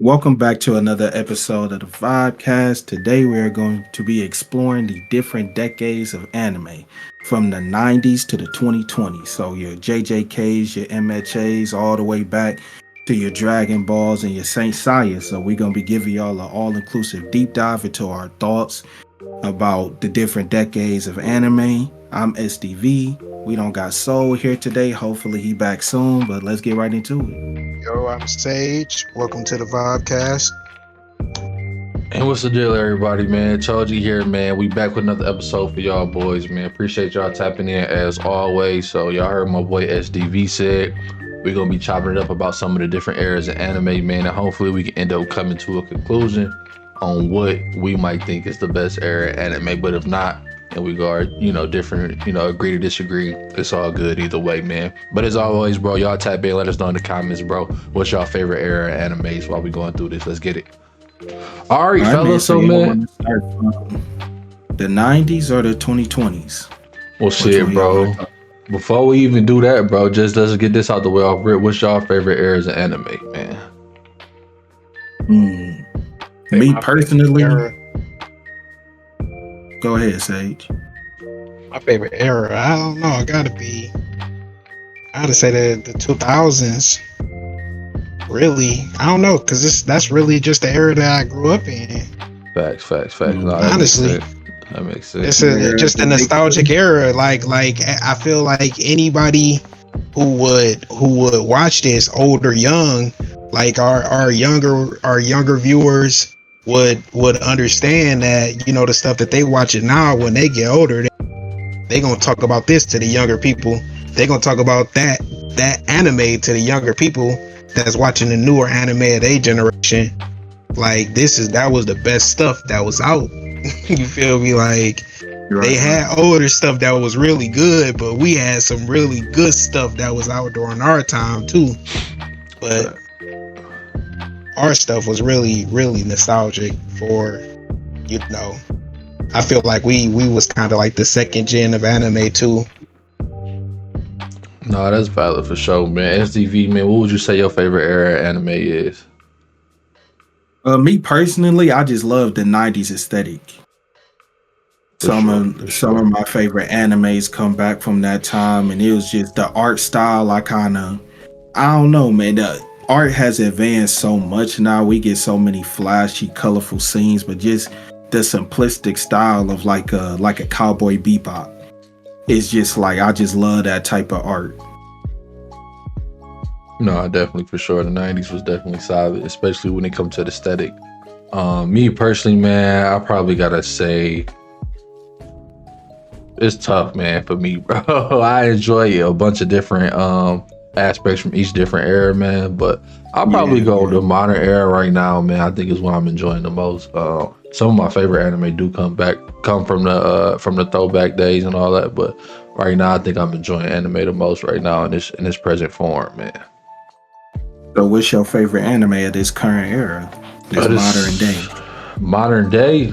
Welcome back to another episode of the Vibecast. Today we are going to be exploring the different decades of anime from the 90s to the 2020s. So your JJKs, your MHAs, all the way back to your Dragon Balls and your Saint Seiya. So we're going to be giving y'all an all-inclusive deep dive into our thoughts about the different decades of anime. I'm SDV. We don't got Soul here today. Hopefully he back soon, but let's get right into it. Yo, I'm Sage. Welcome to the Vibecast. And what's the deal, everybody, man? Choji here, man. We back with another episode for y'all boys, man. Appreciate y'all tapping in as always. So y'all heard my boy SDV said we're gonna be chopping it up about some of the different eras of anime, man, and hopefully we can end up coming to a conclusion on what we might think is the best era of anime. But if not, and we go, different, agree to disagree. It's all good either way, man. But as always, bro, y'all tap in, let us know in the comments, bro. What's y'all favorite era of animes while we going through this? Let's get it. All right, fellas. Man, So, you man, want to start from the 90s or the 2020s? well, shit, bro. Before we even do that, bro, just let's get this out the way off rip. What's y'all favorite eras of anime, man? Me personally, go ahead, Sage. My favorite era, I don't know. I gotta say the 2000s. Really, I don't know, cause that's really just the era that I grew up in. Facts. No, that Honestly, makes sense. it's just a nostalgic era. Like I feel like anybody who would watch this, old or young, like our younger viewers would understand that, the stuff that they watching now, when they get older, they gonna talk about this to the younger people. They gonna talk about that anime to the younger people that's watching the newer anime of their generation. Like that was the best stuff that was out. You feel me? Like they had older stuff that was really good, but we had some really good stuff that was out during our time too. But our stuff was really, really nostalgic for, I feel like we was kind of like the second gen of anime too. No, that's valid for sure, man. SDV, man, what would you say your favorite era of anime is? Me personally, I just love the 90s aesthetic. Some of my favorite animes come back from that time, and it was just the art style. I don't know, man. The art has advanced so much now. We get so many flashy, colorful scenes, but just the simplistic style of like a Cowboy Bebop. It's just like, I just love that type of art. No, definitely for sure. The 90s was definitely solid, especially when it comes to the aesthetic. Me personally, man, I probably gotta say it's tough, man, for me, bro. I enjoy a bunch of different aspects from each different era, man, but I'll probably go with the modern era right now, man. I think is what I'm enjoying the most. Some of my favorite anime do come from the throwback days and all that, but right now I think I'm enjoying anime the most right now in this present form, man. So what's your favorite anime of this current era? This modern day? Modern day?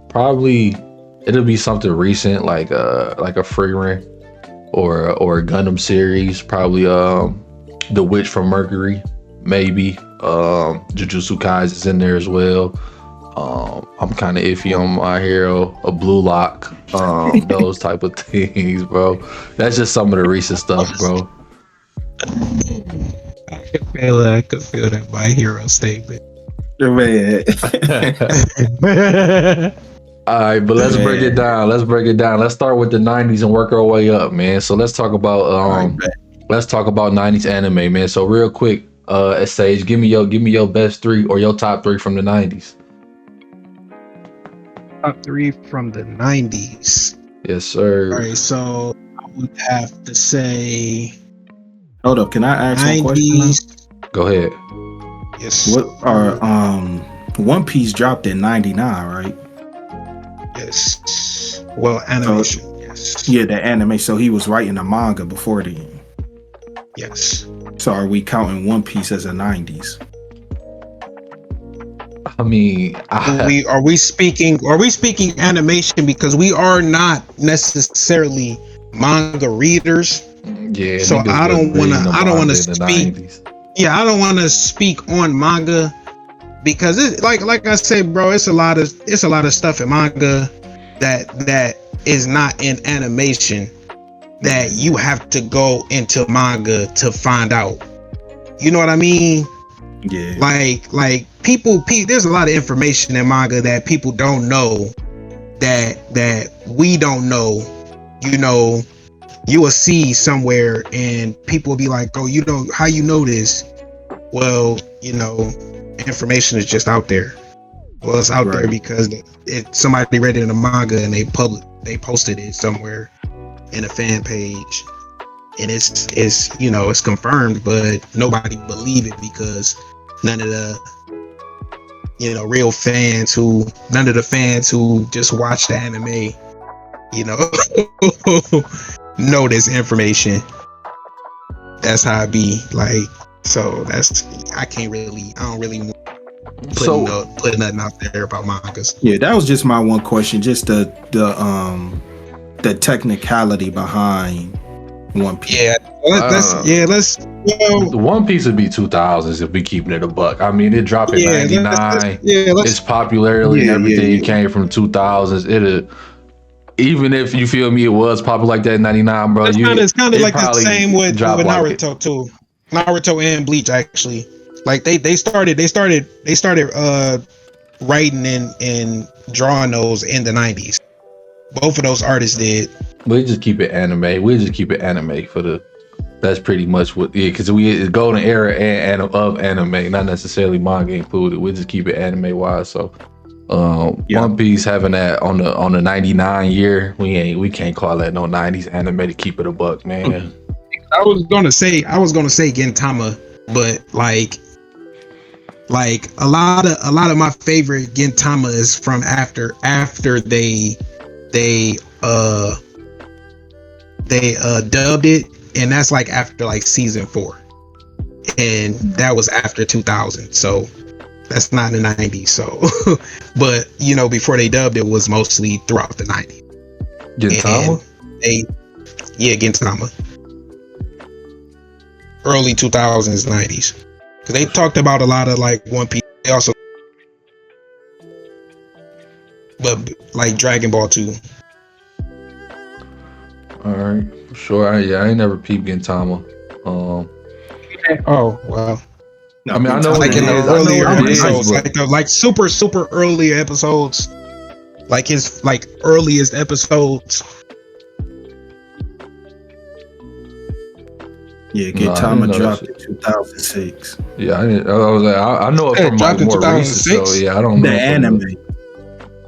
Probably it'll be something recent, like a Frieren or a Gundam series. Probably The Witch from Mercury, maybe. Jujutsu Kaisen is in there as well. I'm kind of iffy on My Hero, a Blue Lock, those type of things, bro. That's just some of the recent stuff, bro. I could feel that My Hero statement. Man. All right, but let's break it down. Let's start with the 90s and work our way up, man. So let's talk about 90s anime, man. So real quick, Sage, give me your best three or your top three from the 90s. Top three from the 90s. Yes, sir. All right, so I would have to say, hold up, can I ask one question? 90s. Go ahead. Yes. What are One Piece dropped in 99, right? Yes. Well, animation. Yes. Yeah, the anime. So he was writing the manga before then. Yes. So are we counting One Piece as a 90s? I mean, are we speaking animation, because we are not necessarily manga readers. Yeah. So I don't want to speak. Yeah, I don't want to speak on manga because it like I said, bro, it's a lot of stuff in manga that is not in animation that you have to go into manga to find out. You know what I mean? Yeah. Like people there's a lot of information in manga that people don't know that we don't know. You know, you will see somewhere and people will be like, "Oh, you know how you know this?" Well, you know, information is just out there. Well, it's out there because somebody read it in a manga and they posted it somewhere in a fan page, and it's you know, it's confirmed, but nobody believe it because none of the real fans none of the fans who just watch the anime, you know, know this information. That's how it be. Like, so I don't really put nothing out there about mangas. Yeah, that was just my one question. Just the technicality behind One Piece. Yeah, let's. The One Piece would be 2000s if we keeping it a buck. I mean, it dropped in 99. Its popularity and everything came from 2000s. Even if you feel me, it was popular like that in 99, bro. It's kind of like the same with Naruto like too. Naruto and Bleach actually. Like they started writing and drawing those in the 90s. Both of those artists did. We just keep it anime. That's pretty much what, because it's golden era and of anime, not necessarily manga included. We just keep it anime wise. So, One Piece having that on the 99 year, we can't call that no 90s anime to keep it a buck, man. I was gonna say Gintama, but like a lot of my favorite Gintama is from after they dubbed it, and that's like after like season 4, and that was after 2000, so that's not in the 90s. So but you know, before they dubbed it was mostly throughout the 90s. Gintama? Gintama, early 2000s, 90s, because they talked about a lot of like One Piece. They also, but like Dragon Ball too. All right, sure. I ain't never peeped Gintama. Oh well. I mean, I know like in the earlier episodes, but like super early episodes, like his like earliest episodes. Yeah, Gintama dropped in 2006. Yeah, I was like, I know it from like more recent. So yeah, I don't know the anime.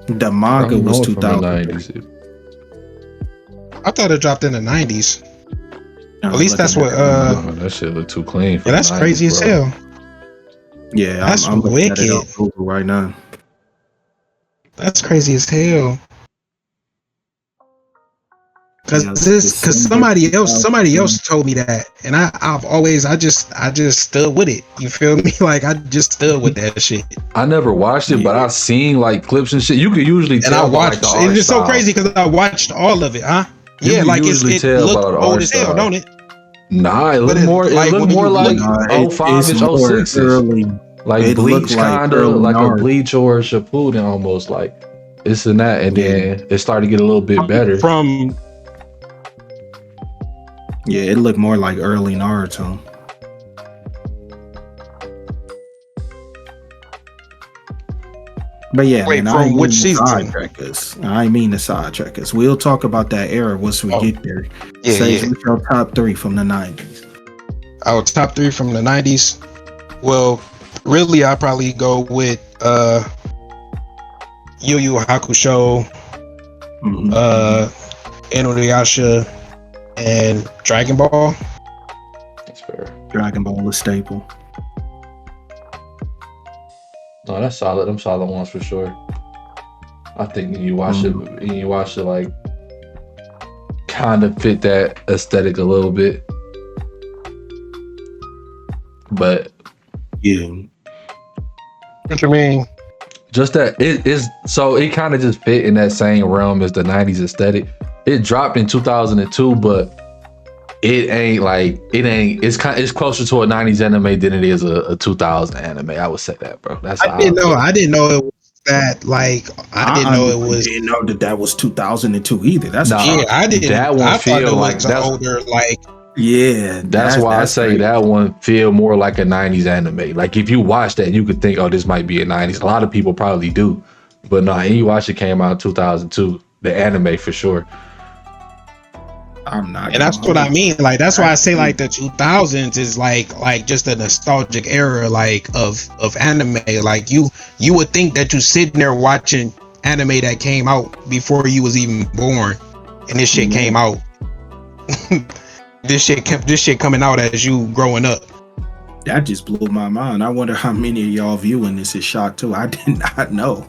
The manga was 2000. I thought it dropped in the 90s. No, at least that's what. That shit look too clean. Yeah, that's 90s, crazy as hell. Yeah, that's I'm wicked. looking at it on Google right now. That's crazy as hell. Because somebody else told me that, and I just stood with it. You feel me? Like I just stood with that shit. I never watched it, but I've seen like clips and shit. You could usually tell. And I watched. It's just so crazy because I watched all of it, huh? Yeah, like it looked old as hell, don't it? Nah, it looked more. It looked more like 05-ish, 06-ish. Like Bleach, kind of like a Bleach or a Shippuden, almost like this and that, and then it started to get a little bit better. Yeah, it looked more like early Naruto. But yeah, wait, man, from which season? I mean the sidetrackers. We'll talk about that era once we get there. Say what's your top 3 from the 90s. Our top 3 from the 90s. Well, really, I'd probably go with Yu Yu Hakusho, Inuyasha, and Dragon Ball. That's fair. Dragon Ball is staple. No, that's solid. Them solid ones for sure. I think when you watch it, like kind of fit that aesthetic a little bit. But yeah, what you mean? Just that it is, so it kind of just fit in that same realm as the 90s aesthetic. It dropped in 2002, but It's closer to a 90s anime than it is a 2000 anime. I would say that, bro. That's how I feel. I didn't know it was that. Like, I I didn't know it honestly was. didn't know that was 2002 either. That's a Nah, Yeah, shock. I didn't. that one I thought feel it like was an older. Like, Yeah, that's why I that's say crazy. that one feel more like a 90s anime. Like if you watch that, you could think, oh, this might be a 90s. A lot of people probably do, but no, and you watch it came out in 2002. The anime for sure. I'm not and that's gonna what I hold mean. Like, that's you. why I say like the 2000s is like just a nostalgic era like of anime. Like you would think that you sitting there watching anime that came out before you was even born, and this shit came out. This shit coming out as you growing up. That just blew my mind. I wonder how many of y'all viewing this is shocked too. I did not know.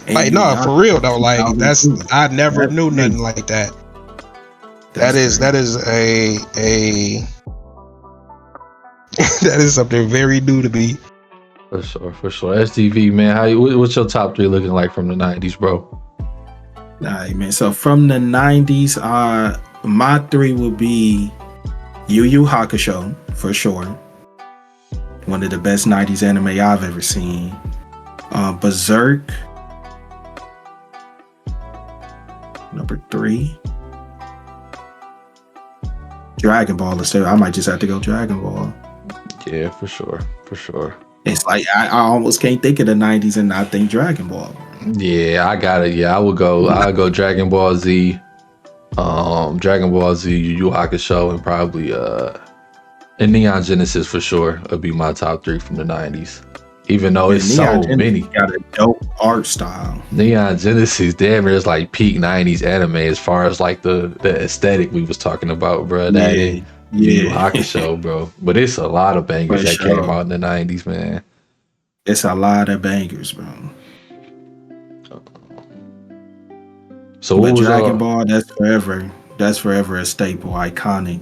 And Like, no, y'all for real though. Like, that's 2002. I never That's knew crazy. nothing like that. That's That is a that is something very new to me. For sure, for sure. STV, man, what's your top 3 looking like from the 90s, bro? All right, man. So from the 90s, my 3 would be Yu Yu Hakusho for sure. One of the best 90s anime I've ever seen. Berserk. Number 3. Dragon Ball. I might just have to go Dragon Ball. Yeah, for sure, for sure. It's like I almost can't think of the 90s and not think Dragon Ball. Yeah, I got it. Yeah, I'll go Dragon Ball Z, Dragon Ball Z, Yu Yu Hakusho, and probably and Neon Genesis for sure would be my top 3 from the 90s. Even though it's Neon so Genesis many. got a dope art style. Neon Genesis, damn, it's like peak 90s anime as far as like the aesthetic we was talking about, bro. That is Yu Yu Hakusho, bro. But it's a lot of bangers For that sure. came out in the 90s, man. It's a lot of bangers, bro. So But what was Dragon Ball, that's forever a staple, iconic,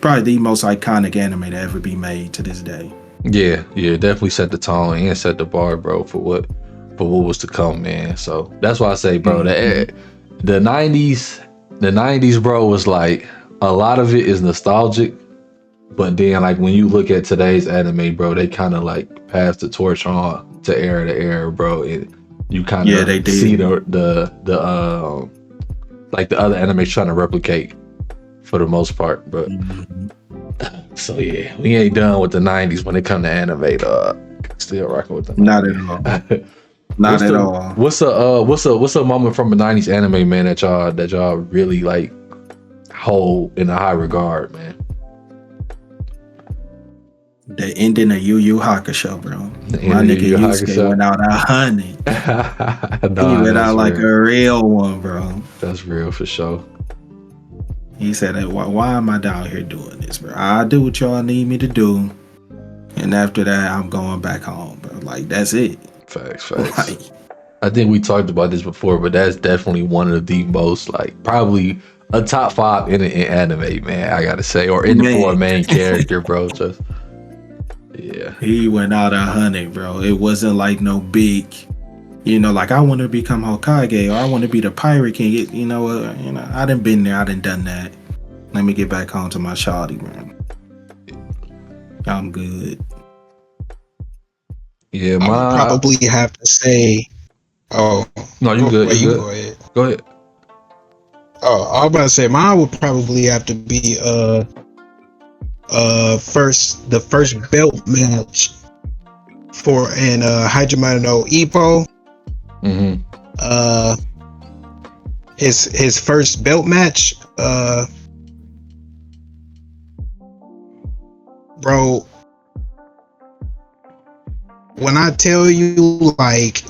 probably the most iconic anime to ever be made to this day. Yeah, definitely set the tone and set the bar, bro, for what was to come, man. So that's why I say, bro, that the 90s, bro, was like a lot of it is nostalgic, but then like when you look at today's anime, bro, they kind of like pass the torch on to era to era, bro. You kind of they did. see the like the other anime trying to replicate for the most part, but. So yeah, we ain't done with the 90s when it come to anime, dog. Still rocking with them. Not at all. Not at all. What's a moment from a 90s anime, man, that y'all really like hold in a high regard, man? The ending of Yu Yu Hakusho, bro. My nigga Yusuke went out 100. Nah, he went out like real. a real one, bro. That's real for sure. He said, hey, why am I down here doing this, bro? I do what y'all need me to do. And after that, I'm going back home, bro. Like, that's it. Facts. Like, I think we talked about this before, but that's definitely one of the most, like, probably a top 5 in anime, man, I gotta say. Or for a main character, bro. Just, yeah. He went out 100, bro. It wasn't like no big... like I want to become Hokage or I want to be the Pirate King. I done been there. I done done that. Let me get back home to my shawty, man. I'm good. Yeah, I would probably have to say. Oh no, you good? You good? Go ahead. Go ahead. Oh, I was about to say mine would probably have to be the first belt match for Hajime no Ippo. Mm-hmm. His first belt match, bro. When I tell you, like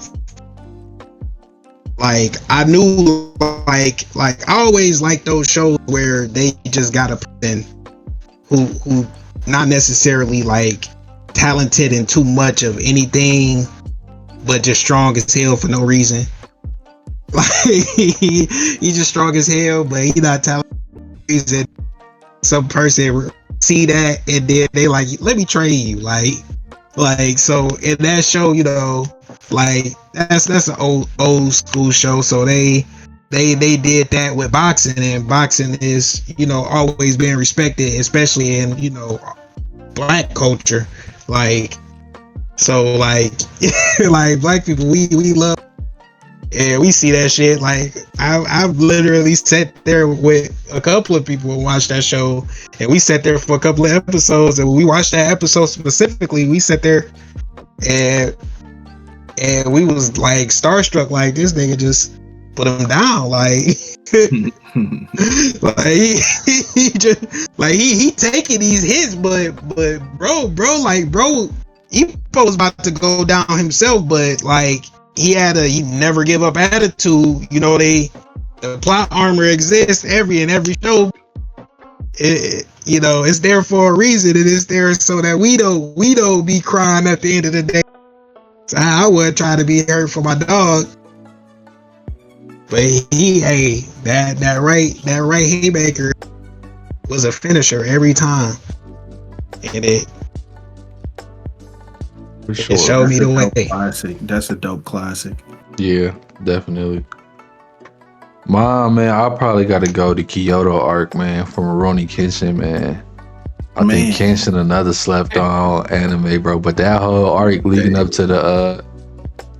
I knew, like I always like those shows where they just got a person who not necessarily like talented in too much of anything, but just strong as hell for no reason. Like he's just strong as hell, but he not talented for no reason. Some person see that and then they like, let me train you, like so in that show, like that's an old school show, so they they did that with boxing, and boxing is, you know, always being respected, especially in, you know, black culture. Like, so like like black people, we love, and we see that shit. Like, I've literally sat there with a couple of people and watched that show, and we sat there for a couple of episodes, and we watched that episode specifically. We sat there and we was like starstruck, like this nigga just put him down, like like he just like he taking these hits, but bro, he was about to go down himself, but like he never give up attitude. You know, the plot armor exists in every show. You know, it's there for a reason. It is there so that we don't be crying at the end of the day. So I would try to be hurt for my dog, but that right haymaker was a finisher every time, and it For sure. it showed me the way. Classic. That's a dope classic. Yeah, definitely. Man, I probably got to go to Kyoto arc, man, from Rurouni Kenshin, man. I think Kenshin another slept on anime, bro. But that whole arc leading up to the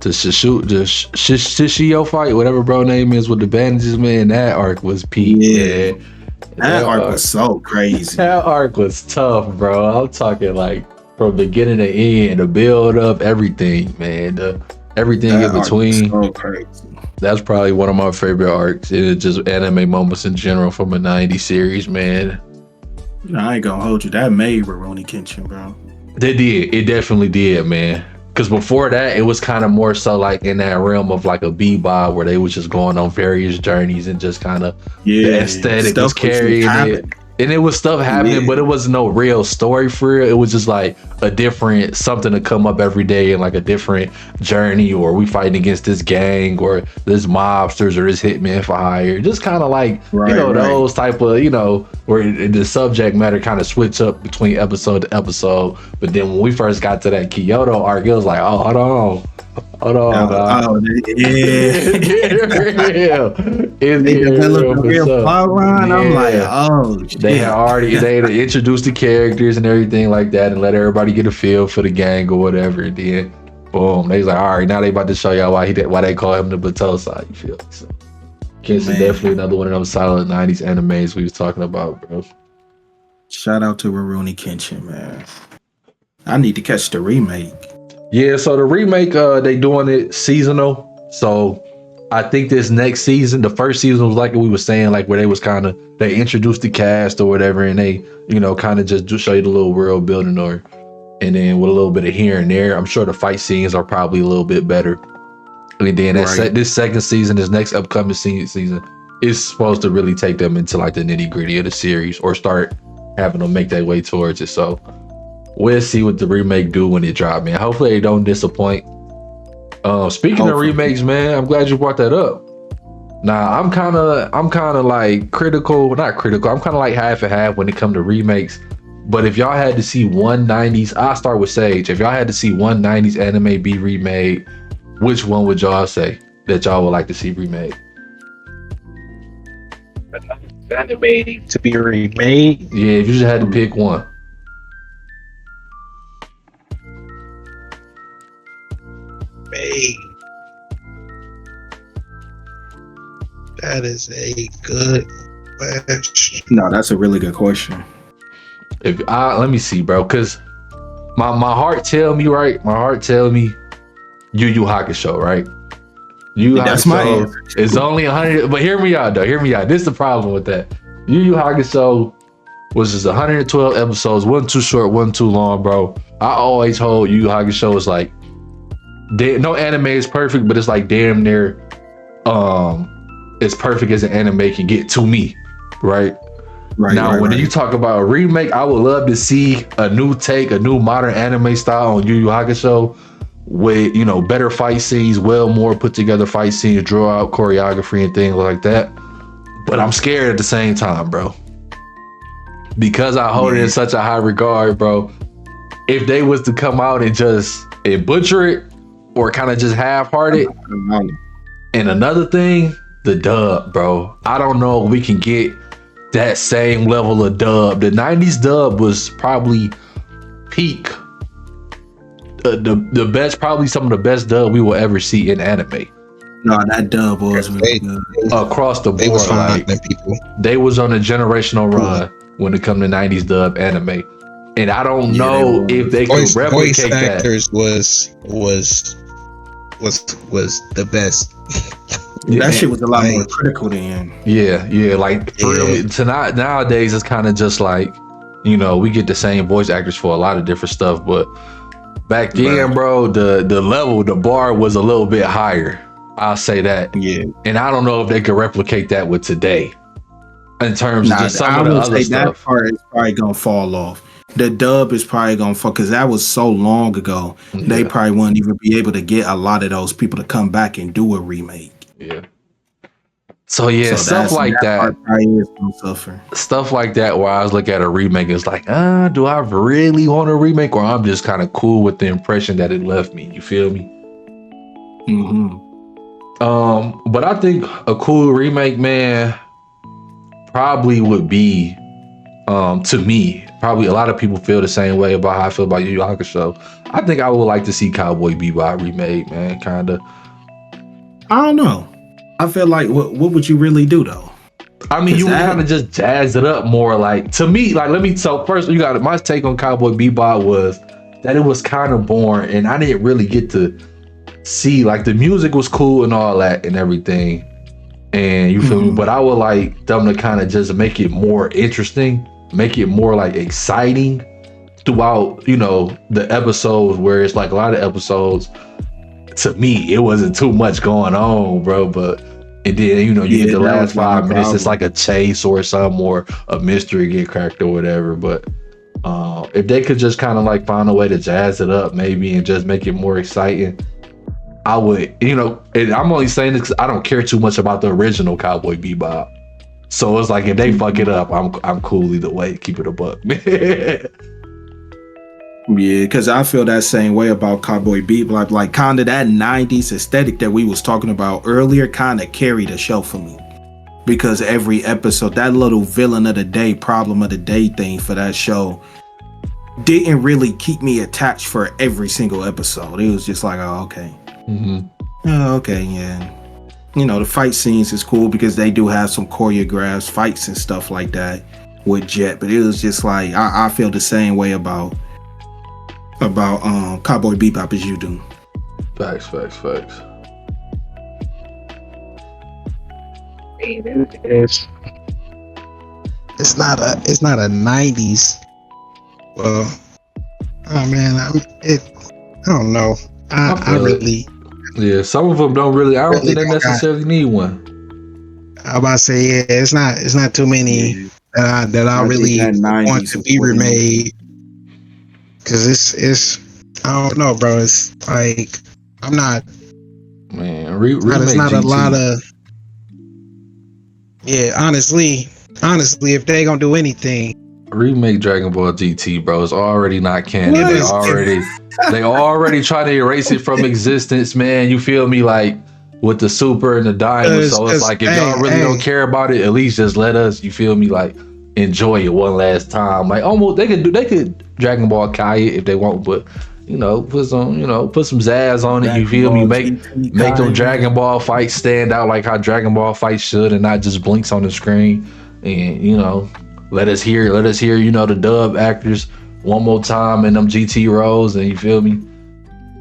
Shishio fight, whatever bro name is with the bandages, man, that arc was peak. Yeah. Man. That arc was so crazy. That arc was tough, bro. I'm talking like from beginning to end, the build up, everything, man. Everything That in between. arc was so crazy. That's probably one of my favorite arcs. It's just anime moments in general from a 90s series, man. I ain't gonna hold you. That made Rurouni Kenshin, bro. They did. It definitely did, man. Because before that, it was kind of more so like in that realm of like a bebop where they was just going on various journeys and just kind of the aesthetic was carrying it. And it was stuff happening, but it was no real story for real. It was just like a different something to come up every day and like a different journey, or we fighting against this gang or this mobsters or this hitman for hire. Just kind of like, those type of, where the subject matter kind of switch up between episode to episode. But then when we first got to that Kyoto arc, it was like, oh, hold on. They developed a real plot line. I'm like, oh shit. They had introduced the characters and everything like that and let everybody get a feel for the gang or whatever. And then boom, they was like, all right, now they about to show y'all why they call him the Batosa. You feel me? So Kenshin definitely another one of those solid 90s animes we was talking about, bro. Shout out to Rurouni Kenshin, man. I need to catch the remake. Yeah, so the remake, they doing it seasonal. So I think this next season, the first season was like we were saying, like where they was kind of, they introduced the cast or whatever, and they, kind of just do show you the little world building, and then with a little bit of here and there. I'm sure the fight scenes are probably a little bit better. And then this second season, this next upcoming season, is supposed to really take them into like the nitty gritty of the series or start having them make their way towards it. So we'll see what the remake do when it drop, man. Hopefully they don't disappoint. Speaking of remakes, man, I'm glad you brought that up. Now I'm kind of like critical, not critical. I'm kind of like half and half when it comes to remakes. But if y'all had to see one 90s, I'll start with Sage. If y'all had to see one 90s anime be remade, which one would y'all say that y'all would like to see remade? Anime to be remade? Yeah, if you just had to pick one. That is a good question. No, that's a really good question. Let me see, bro, because my heart tell me, right? My heart tell me Yu Yu Hakusho, right? That's my answer. It's only 100, but hear me out though. Hear me out. This is the problem with that. Yu Yu Hakusho was just 112 episodes. Wasn't too short, wasn't too long, bro. I always hold Yu Yu Hakusho is like, no anime is perfect, but it's like damn near as perfect as an anime can get to me, right? When you talk about a remake, I would love to see a new take, a new modern anime style on Yu Yu Hakusho with, better fight scenes, well more put together fight scenes, draw out choreography and things like that. But I'm scared at the same time, bro. Because I hold it in such a high regard, bro. If they was to come out and butcher it, or kind of just half-hearted. And another thing, the dub, bro. I don't know if we can get that same level of dub. The 90s dub was probably peak. The best, probably some of the best dub we will ever see in anime. No, that dub was really good. Across the board, They was like finding people. they was on a generational run when it come to 90s dub anime. And I don't know if they could Voice replicate that. actors was the best. That shit was a lot more critical then. Yeah, like for real, tonight nowadays it's kind of just like, you know, we get the same voice actors for a lot of different stuff, but back then, bro, the level, the bar was a little bit higher. I'll say that. Yeah. And I don't know if they could replicate that with today in terms of just some of the other stuff. That part is probably gonna fall off. The dub is probably gonna fall because that was so long ago. Yeah. They probably wouldn't even be able to get a lot of those people to come back and do a remake. Yeah. So yeah, stuff like that. Stuff like that where I was looking at a remake, it's like, do I really want a remake, or I'm just kind of cool with the impression that it left me? You feel me? Mm-hmm. But I think a cool remake, man, probably would be, to me, probably a lot of people feel the same way about how I feel about Yu Yu Hakusho. I think I would like to see Cowboy Bebop remade, man, kind of. I don't know. I feel like, what would you really do, though? I mean, you would kind of just jazz it up more. Like, to me, like, so first, you got my take on Cowboy Bebop was that it was kind of boring, and I didn't really get to see, like, the music was cool and all that and everything, and you feel me, but I would like them to kind of just make it more interesting, make it more like exciting throughout, you know, the episodes, where it's like a lot of episodes, to me, it wasn't too much going on, bro, but and then, you know, you get the last 5 minutes, it's like a chase or something, or a mystery get cracked or whatever. But if they could just kind of like find a way to jazz it up maybe and just make it more exciting, I would, you know, and I'm only saying this because I don't care too much about the original Cowboy Bebop. So it's like, if they fuck it up, I'm cool either way. Keep it a buck. Yeah, because I feel that same way about Cowboy Bebop. Like kind of that 90s aesthetic that we was talking about earlier kind of carried the show for me. Because every episode, that little villain of the day, problem of the day thing for that show didn't really keep me attached for every single episode. It was just like, oh, okay. Mm-hmm. Oh, okay, yeah. You know, the fight scenes is cool because they do have some choreographed fights and stuff like that with Jet. But it was just like, I feel the same way about Cowboy Bebop as you do. Facts. It's not a 90s. Well, oh man, I don't know. I really. Yeah, some of them don't really. I don't think they necessarily need one. I'm about to say, yeah, it's not too many that I really want to be remade. Cause it's I don't know, bro. It's like I'm not. Man, it's not a lot of. Yeah, honestly, if they gonna do anything, remake Dragon Ball GT, bro. It's already not canon. They already try to erase it from existence, man. You feel me? Like with the Super and the Diamond. So it's like, if y'all really don't care about it, at least just let us. You feel me? Like enjoy it one last time. Like almost they could Dragon Ball Kai it if they want, but you know, put some zazz on it. You feel me? Make them Dragon Ball fights stand out like how Dragon Ball fights should, and not just blinks on the screen. And you know, let us hear, you know, the dub actors one more time in them GT roles, and you feel me?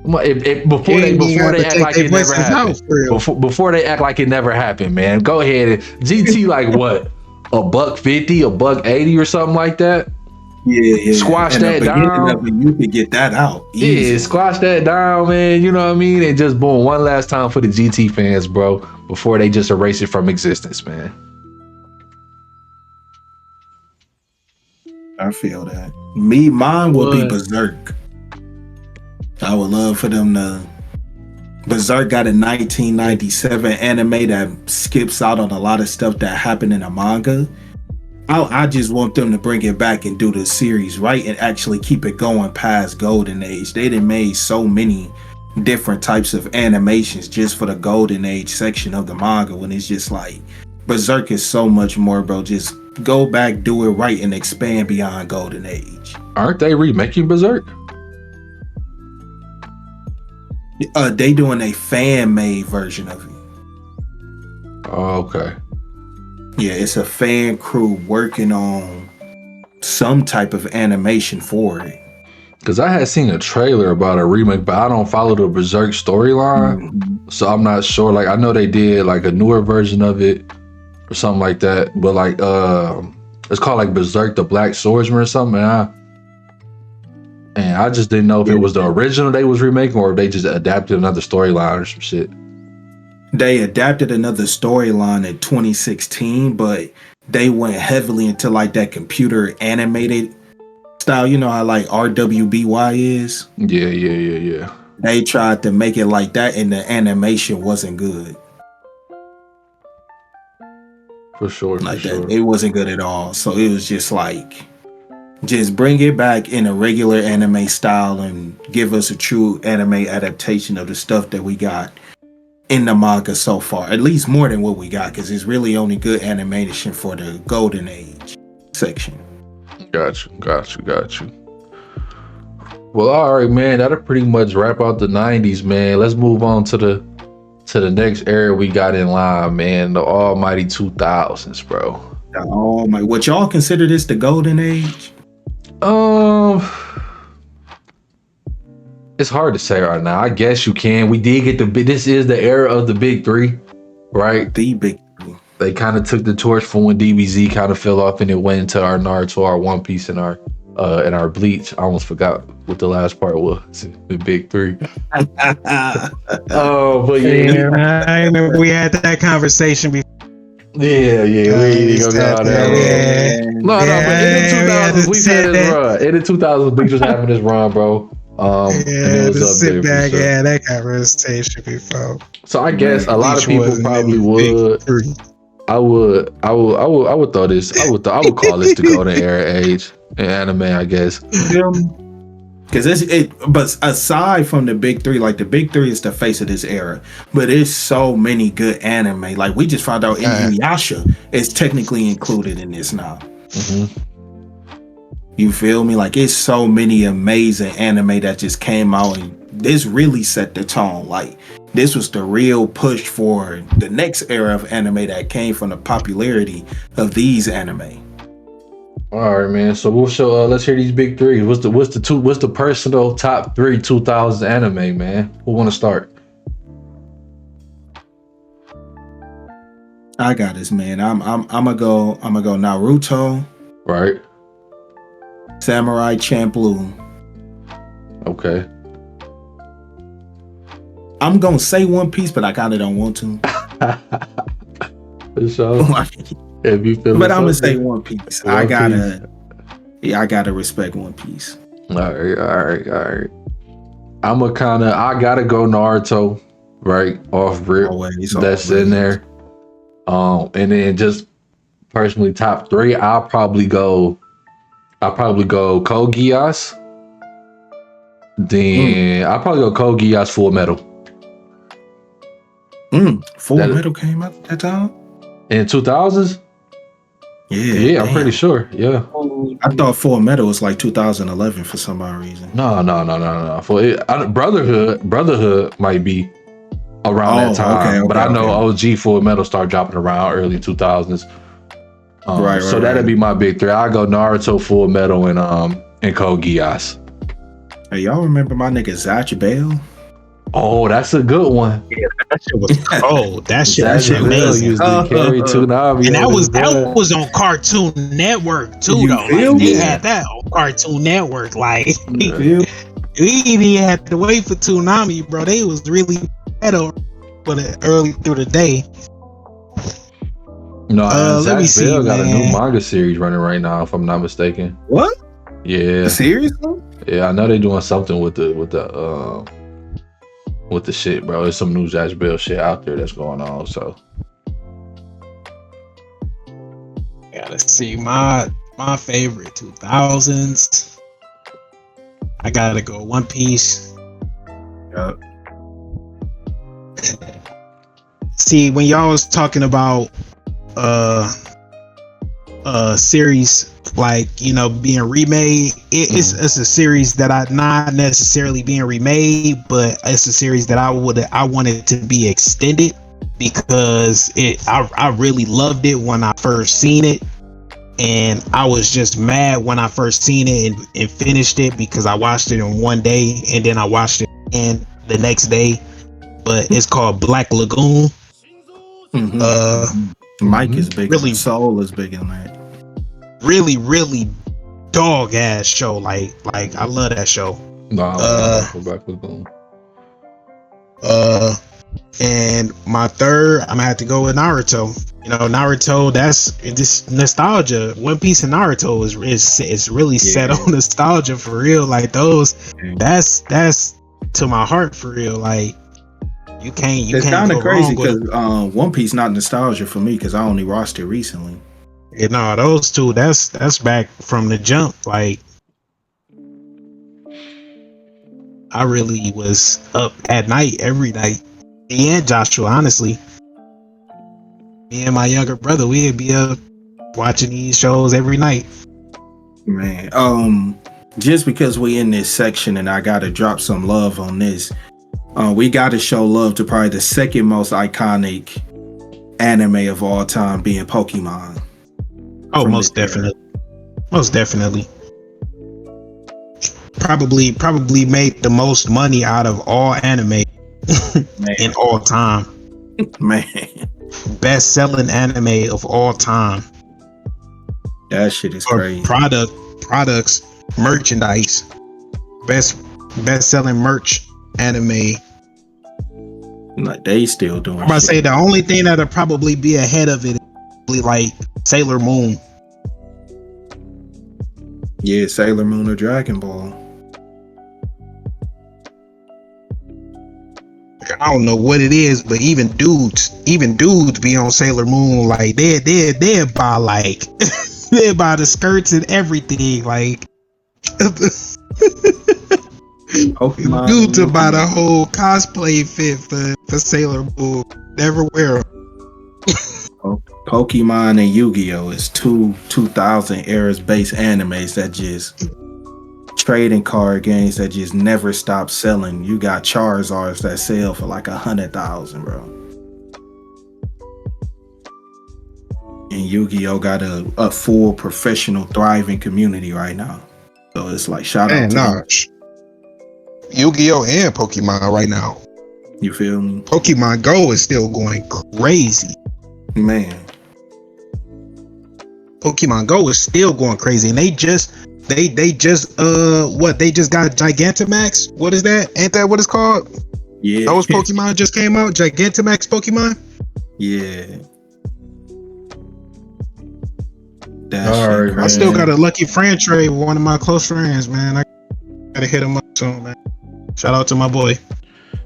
Before they act like it never happened. Before they act like it never happened, man. Go ahead and GT like what? $150, $180 or something like that. Yeah. Squash that down. You could get that out. Easy. Yeah, squash that down, man. You know what I mean? And just boom, one last time for the GT fans, bro, before they just erase it from existence, man. I feel that. Mine would be Berserk. I would love for them to. Berserk got a 1997 anime that skips out on a lot of stuff that happened in the manga. I just want them to bring it back and do the series right and actually keep it going past Golden Age. They done made so many different types of animations just for the golden age section of the manga, when it's just like Berserk is so much more, bro. Just go back, do it right, and expand beyond golden age. Aren't they remaking Berserk? They doing a fan made version of it. Oh, okay. Yeah, it's a fan crew working on some type of animation for it. Because I had seen a trailer about a remake, but I don't follow the Berserk storyline, so I'm not sure. Like, I know they did like a newer version of it or something like that, but like it's called like Berserk the Black Swordsman or something. And I just didn't know if it was the original they was remaking or if they just adapted another storyline or some shit. They adapted another storyline in 2016, but they went heavily into like that computer animated style. You know how like RWBY is? Yeah. They tried to make it like that, and the animation wasn't good. For sure. It wasn't good at all. So it was just like, just bring it back in a regular anime style and give us a true anime adaptation of the stuff that we got in the manga so far. At least more than what we got, because it's really only good animation for the golden age section. Got you. Well, all right, man. That'll pretty much wrap out the 90s, man. Let's move on to the next era we got in line, man. The almighty 2000s, bro. Oh my! What y'all consider this the golden age? It's hard to say right now. I guess you can. We did get this is the era of the big three, right? The big three. They kind of took the torch from when DBZ kind of fell off, and it went into our Naruto, our One Piece, and our Bleach. I almost forgot what the last part was. The big three. Oh, but yeah, I remember we had that conversation before. Yeah, we ain't gonna go there. No, but in the 2000s, we've had this run. In the 2000s, Bleach was having this run, bro. And it was up sit there back for sure. and that conversation before. So I guess a lot of people probably would. I would throw this. I would call this the golden era age in anime, I guess. Because but aside from the big three, like the big three is the face of this era, but there's so many good anime. Like we just found out Inuyasha is technically included in this now. Mm-hmm. You feel me? Like it's so many amazing anime that just came out, and this really set the tone. Like this was the real push for the next era of anime that came from the popularity of these anime. All right, man. So we'll show. Let's hear these big three. What's the personal top 3 2000s anime, man? Who want to start? I got this, man. I'm gonna go Naruto. Right. Samurai Champloo. Okay. I'm gonna say One Piece, but I kinda don't want to. For sure. If you feel, but I'm gonna say One Piece. I gotta respect One Piece. All right. I gotta go Naruto, right off rip. That's in there. And then just personally top 3, I'll probably go Code Geass. Then I'll probably go Code Geass Full Metal. Full Metal came out at that time? In 2000s? Yeah, I'm pretty sure. Yeah. I thought Full Metal was like 2011 for some odd reason. No. Brotherhood might be around that time. But I know OG Full Metal started dropping around early 2000s. So that'd be my big 3. I go Naruto, Full Metal, and Code Geass. Hey, y'all remember my nigga Zatch Bell? Oh, that's a good one. Yeah, that shit was cold. That shit amazing. Used to carry Toonami, and that was on Cartoon Network too, though. Like, they had that on Cartoon Network. Like we even had to wait for Toonami, bro. They was really better for the early through the day. No, Zatch Bell got a new manga series running right now, if I'm not mistaken. What? Yeah. Seriously? Yeah, I know they're doing something with the shit, bro. There's some new Zatch Bell shit out there that's going on. So, yeah, let's see my favorite 2000s. I gotta go One Piece. see when y'all was talking about uh series like being remade, it's a series that I not necessarily being remade, but it's a series that I wanted to be extended because I really loved it when I first seen it, and I was just mad when I first seen it and finished it because I watched it in one day and then I watched it again the next day. But it's called Black Lagoon. Mike is big. Really, Soul is big in that. really dog ass show. Like I love that show. No, I don't go back with them. And my third, I'm gonna have to go with Naruto. Naruto, that's this nostalgia. One Piece and Naruto is really set on nostalgia for real. Like those, that's to my heart for real. Like you can't. It's kind of crazy because One Piece not nostalgia for me because I only watched it recently. Those two, that's back from the jump. Like I really was up at night every night. Me and Joshua, honestly. Me and my younger brother, we'd be up watching these shows every night. Man, just because we in this section and I gotta drop some love on this, we gotta show love to probably the second most iconic anime of all time, being Pokemon. Oh, most definitely. Most definitely. Probably made the most money out of all anime in all time. Man. Best selling anime of all time. That shit is crazy. Products, merchandise. Best selling merch anime. Like they still doing. I'm about to say the only thing that'll probably be ahead of it is like Sailor Moon. Yeah, Sailor Moon or Dragon Ball. I don't know what it is, but even dudes be on Sailor Moon. Like they buy like they buy the skirts and everything. Like Pokemon dudes will buy the whole cosplay fit for Sailor Moon. Never wear them. Pokemon and Yu-Gi-Oh is two 2000 eras based animes that just trading card games that just never stop selling. You got Charizards that sell for like 100,000, bro. And Yu-Gi-Oh got a full professional thriving community right now. So it's like shout out to them. Yu-Gi-Oh and Pokemon right now. You feel me? Pokemon Go is still going crazy. Man. Pokemon Go is still going crazy, and they just got Gigantamax. What is that? Ain't that what it's called? Yeah. Those Pokemon just came out. Gigantamax Pokemon. Yeah. I still got a lucky friend trade with one of my close friends, man. I gotta hit him up soon, man. Shout out to my boy.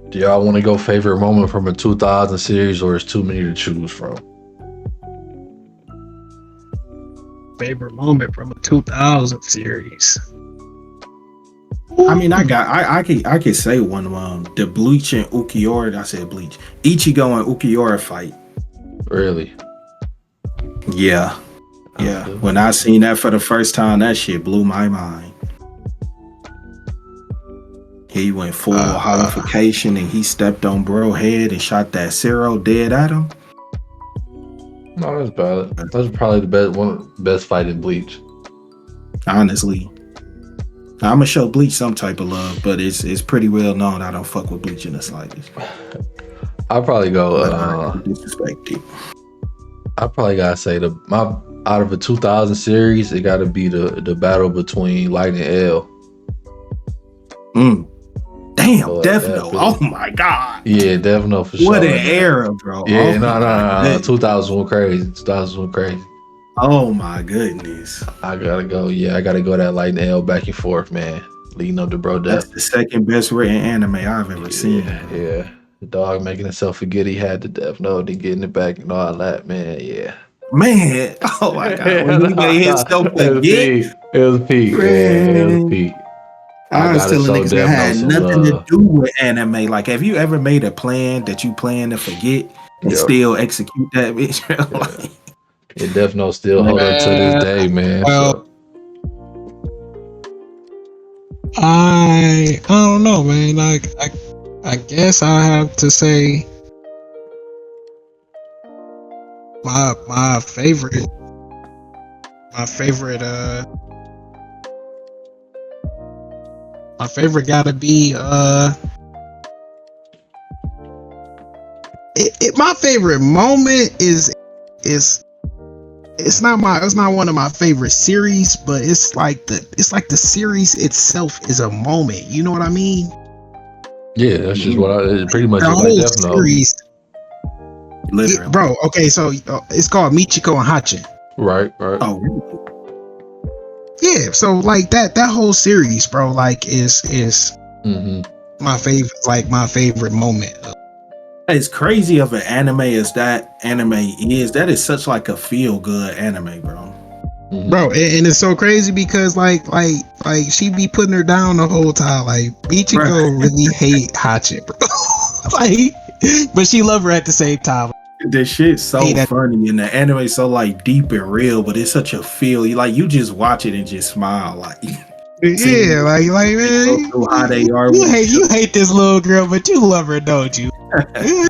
Do y'all want to go favorite moment from a 2000 series, or is too many to choose from? Favorite moment from a 2000 series. I mean, I could say one of them. The Bleach and Ukiura. I said Bleach. Ichigo and Ukiura fight. Really? Yeah. Yeah. When I seen that for the first time, that shit blew my mind. He went full holification and he stepped on bro head and shot that Zero dead at him. No, that's valid. That's probably the best fight in Bleach. Honestly, I'm gonna show Bleach some type of love, but it's pretty well known I don't fuck with Bleach in the slightest. I'll probably go. Disrespect it. I probably gotta say out of the 2000 series, it gotta be the battle between Light and L. Damn, Deathnote. Oh my god. Yeah, Deathnote for sure. What an era, bro. Yeah, no. 2000 went crazy. 2000 went crazy. Oh my goodness. I gotta go. Yeah, I gotta go that Light and L back and forth, man. Leading up to bro death. That's the second best written anime I've ever seen. Yeah. The dog making himself forget he had the Deathnote and getting it back and all that, man. Yeah. Man, oh my god. When he made himself forget. It was peak. Man. It was peak. I I was gotta telling show niggas that Dev Note had some nothing to love. do with anime. Like, have you ever made a plan that you plan to forget and Yep. still execute that bitch? Yeah. Like, Yeah, Death Note still hold up to this Man, day, man. well, So I don't know, man. I guess I have to say my favorite my favorite my favorite gotta be my favorite moment is it's not one of my favorite series, but it's like the series itself is a moment. You know what I mean? yeah, that's just what I pretty much The just like whole Death Note. series, literally. bro. Okay, so it's called Michiko and Hachin. Right, right. Oh, Yeah, so like that whole series, bro, like is Mm-hmm. my favorite moment. as crazy of an anime as that anime is, that is such like a feel good anime, bro. Mm-hmm. Bro, and it's so crazy because like she be putting her down the whole time. Like Bro, Michiko really hate Hachin, bro. Like, but she love her at the same time. this shit's so Hate that. funny and the anime so like deep and real, but it's such a feel. You just watch it and just smile, like seeing Yeah, like they go man, through how they are you with each hate this little girl, but you love her, don't you? other.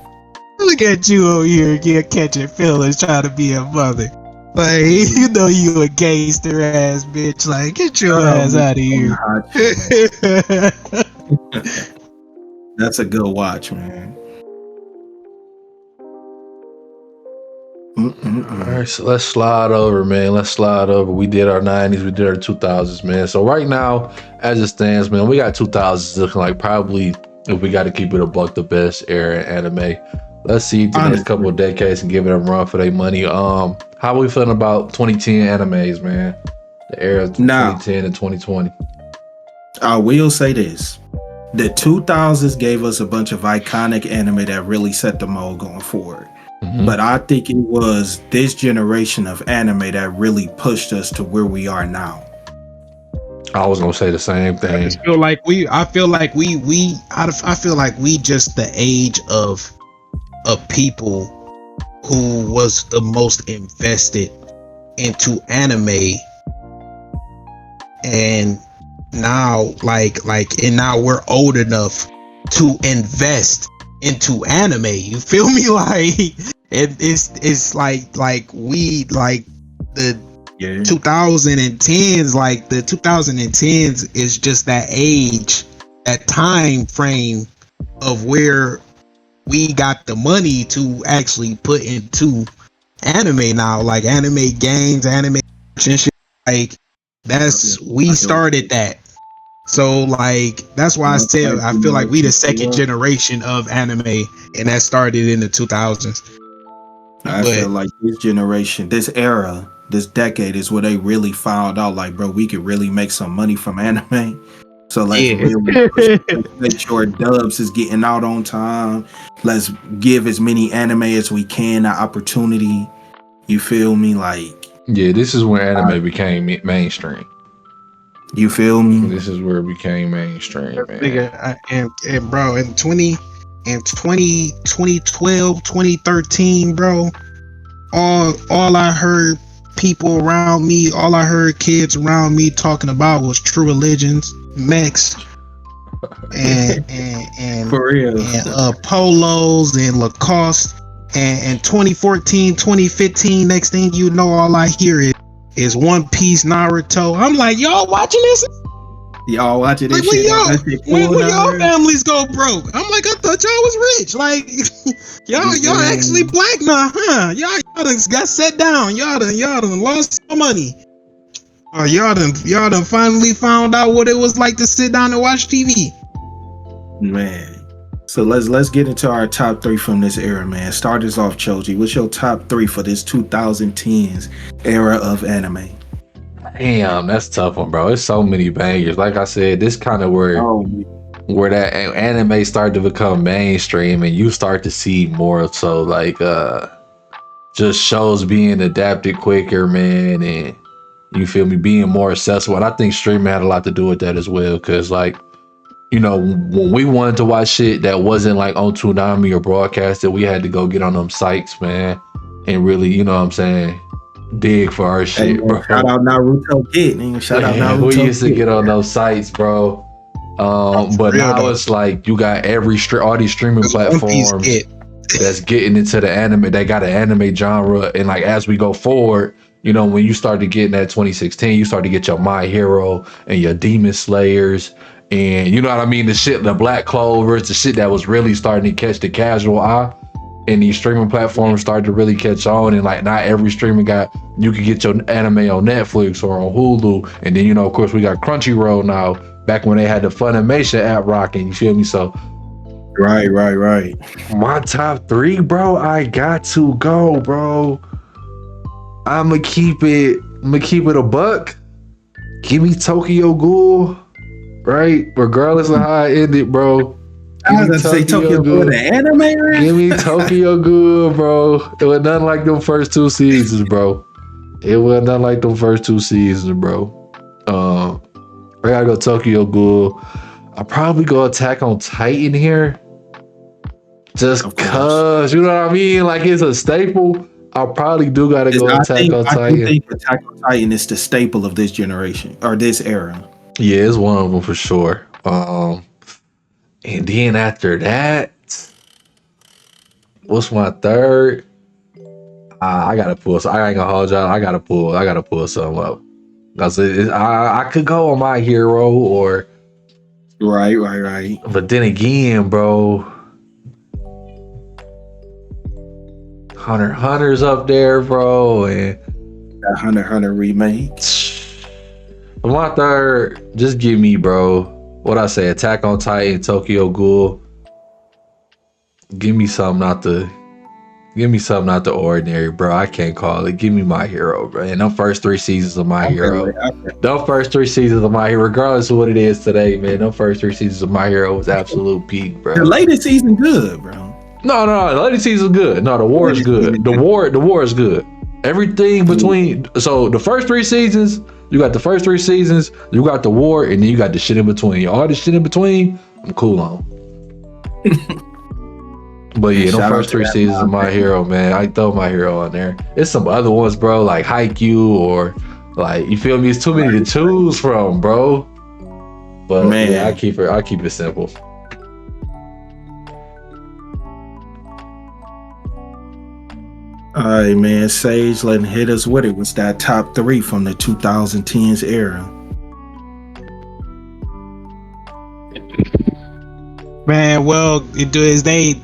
Look at you over here, get catching feelings, trying to be a mother. Like you know you a gangster ass bitch. Like get your ass out of here. That's a good watch, man. All right, so let's slide over, man. Let's slide over. We did our 90s, we did our 2000s, man. So right now, as it stands, man, we got 2000s looking like probably, if we got to keep it a buck, the best era in anime. Let's see the next couple of decades and give it a run for their money. How are we feeling about 2010 animes, man? The era of 2010 and 2020. I will say this. The 2000s gave us a bunch of iconic anime that really set the mold going forward. Mm-hmm. But I think it was this generation of anime that really pushed us to where we are now. I was gonna say the same thing. I feel like we just the age of people who was the most invested into anime, and now now we're old enough to invest into anime. You feel me? Like it's like we like the 2010s, like the 2010s is just that age, that time frame of where we got the money to actually put into anime now, like anime games, anime and shit. Like we started that. So like that's why I said I feel like we the second generation of anime, and that started in the 2000s. I feel like this generation, this era, this decade is where they really found out, like, bro, we could really make some money from anime. So let's really make sure dubs is getting out on time. Let's give as many anime as we can an opportunity. You feel me? Like, yeah, this is when anime became mainstream. You feel me? This is where it became mainstream, man. Nigga, and bro, in 2012, 2013, bro, all I heard people around me, all I heard kids around me talking about was True Religions, mechs, and for real, and polos and Lacoste, and 2014, 2015. Next thing you know, all I hear is One Piece, Naruto. I'm like, y'all watching this? Y'all watching this like, shit? When y'all families go broke? I'm like, I thought y'all was rich. Like, y'all actually black now, huh? Y'all done got set down. Y'all done lost some money. Or y'all done finally found out what it was like to sit down and watch TV. Man. So let's get into our top 3 from this era, man. Start us off, Choji. What's your top 3 for this 2010s era of anime? Damn, that's a tough one, bro. It's so many bangers. Like I said, this kind of where that anime started to become mainstream, and you start to see more so like just shows being adapted quicker, man, and You feel me? Being more accessible. And I think streaming had a lot to do with that as well. Cause like, you know, when we wanted to watch shit that wasn't like on Toonami or broadcasted, we had to go get on them sites, man, and really, you know what I'm saying, dig for our Hey, shit, man, shout bro. out Naruto Kid, nigga. Shout out Man, we Naruto used to Kid. get on those sites, bro. Oh, for But real now though. it's like you got all these streaming One Piece platforms get that's getting into the anime. They got an anime genre, and like as we go forward, you know, when you start to get in that 2016, you start to get your My Hero and your Demon Slayers, and you know what I mean, the shit, the Black Clovers, the shit that was really starting to catch the casual eye. And these streaming platforms started to really catch on, and like not every streaming got, you could get your anime on Netflix or on Hulu, and then you know, of course, we got Crunchyroll now. Back when they had the Funimation app rocking, you feel me? So Right. my top three, bro, I got to go, bro. I'ma keep it a buck. Give me Tokyo Ghoul, right? Regardless of how I ended, bro. I was about to say Tokyo Ghoul, the anime, right? Give me Tokyo Ghoul, bro. It was nothing like them first two seasons, bro. It was nothing like them first two seasons, bro. I gotta go Tokyo Ghoul. I'll probably go Attack on Titan here. Just Of course. cause, you know what I mean? Like it's a staple. I probably do gotta go Attack on I do Titan. think Attack on Titan is the staple of this generation or this era. Yeah, it's one of them for sure. And then after that, what's my third? I gotta pull. So I ain't gonna hold y'all. I gotta pull something up. Cause I could go on My Hero or, Right. but then again, bro, Hunter's up there, bro, and That Hunter remake. for my third, just give me, bro. What I say, Attack on Titan, Tokyo Ghoul. Give me something out the ordinary, bro. I can't call it. Give me My Hero, bro. And them first three seasons of My Hero. Them first three seasons of My Hero, regardless of what it is today, man. Them first three seasons of My Hero was absolute peak, bro. The latest season good, bro. No, the latest season's good. No, the war is good. The war is good. Everything between, so the first three seasons, you got the first three seasons, you got the war, and then you got the shit in between. All the shit in between, I'm cool on. But yeah, the first three seasons of My Hero, man, I throw My Hero on there. It's some other ones, bro, like Haikyuu or like, you feel me? It's too many to choose from, bro. But man, yeah, I keep it simple. All right, man. Sage, letting hit us with it. What's that top three from the 2010s era? man. Well, is they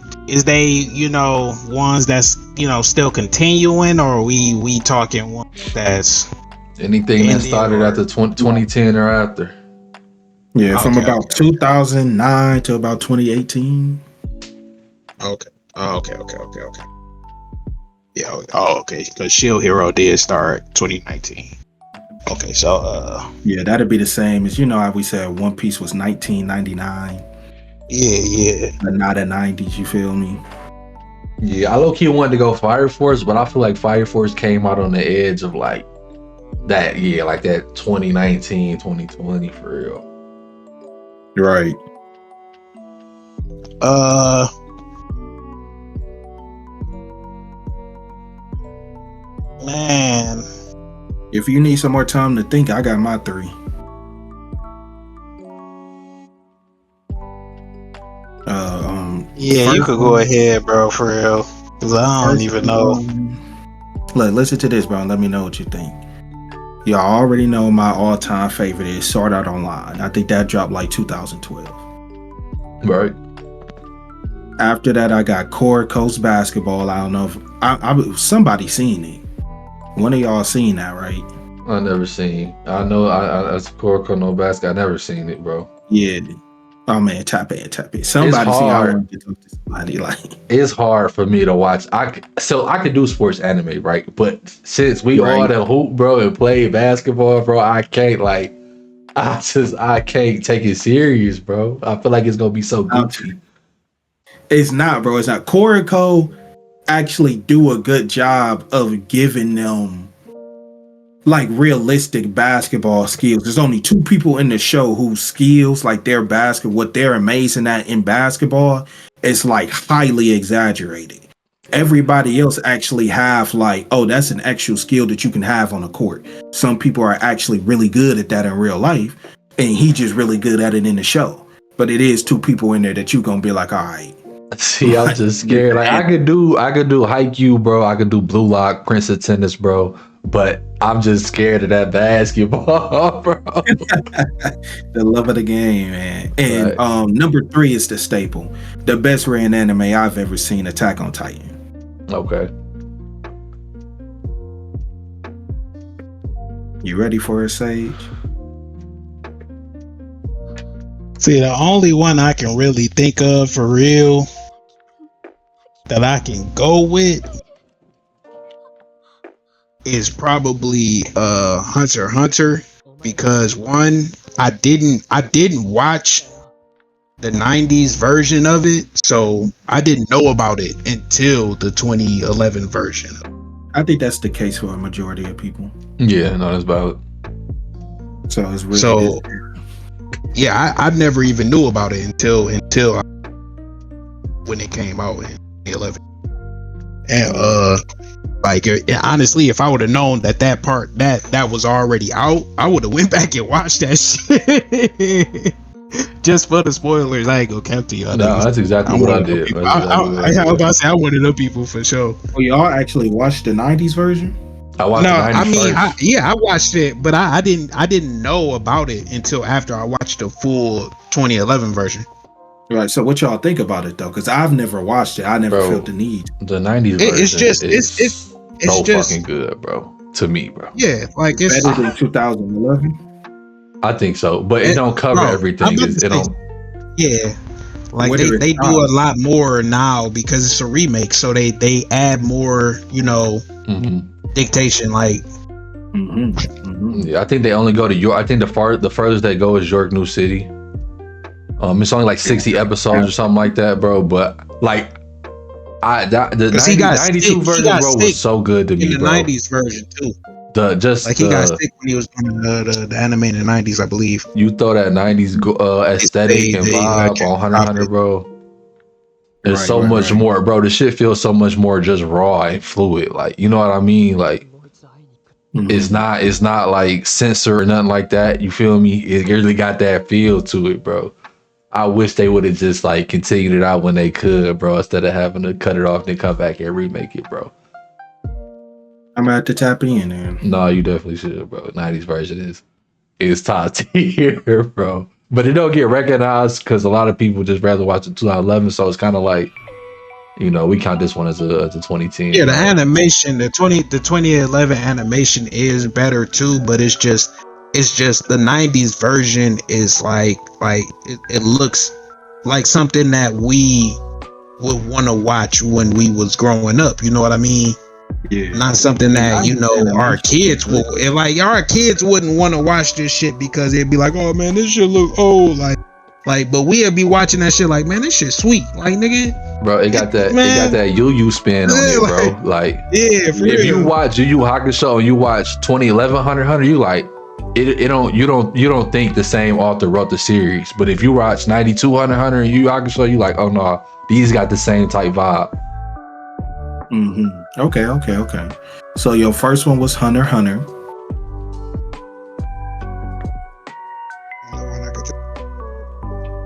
you know ones that's you know still continuing, or are we talking ones that's anything that started after 2010 or after? Yeah, from about 2009 to about 2018. Okay. Yeah. Oh, okay. Because Shield Hero did start 2019. Okay, so yeah, that'd be the same as, you know how we said One Piece was 1999. Yeah. But not the 90s, you feel me? Yeah, I low-key wanted to go Fire Force, but I feel like Fire Force came out on the edge of like that, yeah, like that 2019, 2020 for real. Right. Man. If you need some more time to think, I got my three. Yeah, you could go ahead, bro, for real. Cause I don't even know. Look, listen to this, bro, and let me know what you think. Y'all already know my all-time favorite is Sword Art Online. I think that dropped like 2012. Right. After that, I got Core Coast Basketball. I don't know if somebody seen it. One of y'all seen that, right? I never seen. I know. I Core No Basket. I never seen it, bro. Yeah. Oh man, tap it. Somebody see I want to talk to somebody like. It's hard for me to watch. I could do sports anime, right? But since we all the hoop, bro, and play basketball, bro, I can't I can't take it serious, bro. I feel like it's gonna be so goofy. It's not, bro. It's not. Corico actually do a good job of giving them like realistic basketball skills. There's only two people in the show whose skills, like their what they're amazing at in basketball, is like highly exaggerated. Everybody else actually have like, oh, that's an actual skill that you can have on the court. Some people are actually really good at that in real life, and he just really good at it in the show. But it is two people in there that you gonna be like, all right. See, I'm just scared. Like I could do Haikyuu, bro. I could do Blue Lock, Prince of Tennis, bro. But I'm just scared of that basketball, bro. The love of the game, man. And Right. number 3 is the staple, the best ran anime I've ever seen, Attack on Titan. Okay. You ready for it, Sage? See, the only one I can really think of for real that I can go with is probably Hunter x Hunter, because one, I didn't watch the 90s version of it, so I didn't know about it until the 2011 version. I think that's the case for a majority of people. Yeah, no, that's valid. So it's really So yeah, I never even knew about it until when it came out in 2011. And like honestly, if I would have known that part that was already out, I would have went back and watched that shit. Just for the spoilers. I ain't gonna cap to y'all. No, that's exactly what I did. I was about to say, I one of them people for sure. Oh, y'all actually watched the 90s version? I watched No, the 90s I mean, first. I watched it, but I didn't know about it until after I watched the full 2011 version. Right. So what y'all think about it though? Because I've never watched it. I never Bro, felt the need. The 90s version It's just is it's so just fucking good, bro. To me, bro. yeah, like it's Better than 2011. I think so, but it don't cover bro, everything. I'm about to It say, don't. yeah. Like Whether they it's do a lot more now because it's a remake, so they add more, dictation. Like Yeah, I think they only go to York. I think the furthest they go is York New City. It's only like 60 episodes or something like that, bro. But like, the 92 version, bro, was so good to in me, the bro. 90s version too. He got sick when he was doing the anime in the 90s, I believe. You throw that 90s aesthetic and vibe on Hunter x Hunter, bro. There's so much more, bro. The shit feels so much more just raw and fluid. Like, you know what I mean? Like, it's not like censored or nothing like that. You feel me? It really got that feel to it, bro. I wish they would have just like continued it out when they could, bro, instead of having to cut it off and come back and remake it, bro. I'm gonna have to tap in, man. No, you definitely should, bro. 90s version is top tier, bro. But it don't get recognized because a lot of people just rather watch the 2011. So it's kind of like, we count this one as a 2010. Yeah, the animation, the 2011 animation is better too, but it's just the 90s version is like it looks like something that we would want to watch when we was growing up. You know what I mean? Yeah. Not something that our kids will. If like our kids wouldn't want to watch this shit because they'd be like, "Oh man, this shit look old." Like, but we'd be watching that shit like, "Man, this shit sweet." Like, nigga, bro, it got that Yu spin on it, bro. Like, yeah, if you watch Yu Yu Hakusho and you watch 2011 Hunter x Hunter, you like it. You don't think the same author wrote the series. But if you watch 92 Hunter x Hunter and Yu Yu Hakusho, you like, oh no, these got the same type vibe. Okay. So your first one was Hunter x Hunter.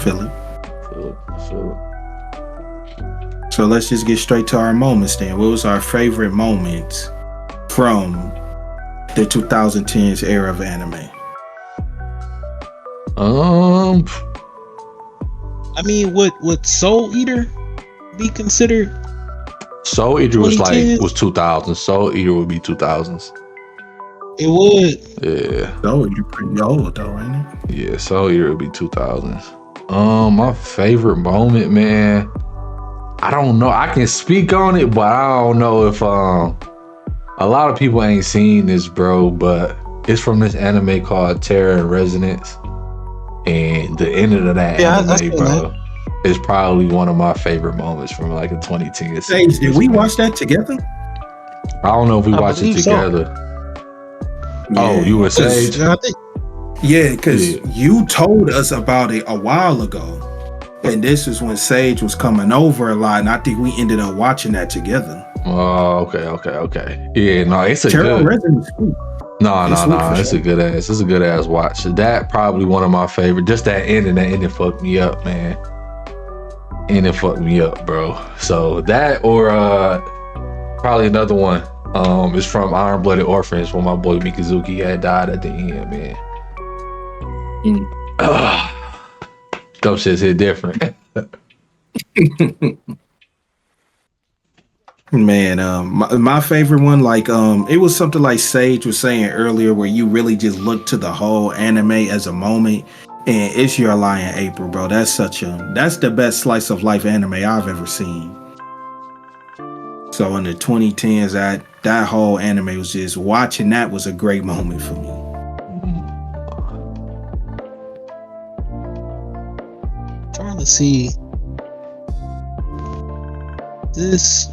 Feel it. So let's just get straight to our moments then. What was our favorite moments from the 2010s era of anime? I mean, would Soul Eater be considered? Soul Eater was 2000s. Soul Eater would be 2000s. It would. Yeah. Soul Eater pretty old though, ain't it? Yeah, Soul Eater would be 2000s. My favorite moment, man. I don't know. I can speak on it, but I don't know if a lot of people ain't seen this, bro. But it's from this anime called Terror and Resonance, and the end of that anime, bro, is probably one of my favorite moments from like a 2010. Did we watch that together? I don't know if we watched it together. Oh, Yeah, you were 'cause- Sage? Yeah, I think. yeah, because Yeah. you told us about it a while ago, and this is when Sage was coming over a lot, and I think we ended up watching that together. Oh, okay. Yeah, no, it's a Terrell good. Resident is sweet. No, It's sweet for It's a sure. good ass. It's a good ass watch. That probably one of my favorite. Just that ending fucked me up, man. And it fucked me up, bro. So that or probably another one. Is from Iron Blooded Orphans when my boy Mikazuki had died at the end, man. Those shits hit different. Man, my favorite one, like, it was something like Sage was saying earlier, where you really just look to the whole anime as a moment, and it's Your Lie in April, bro. That's the best slice of life anime I've ever seen. So in the 2010s, that whole anime was just watching that was a great moment for me. Trying to see this.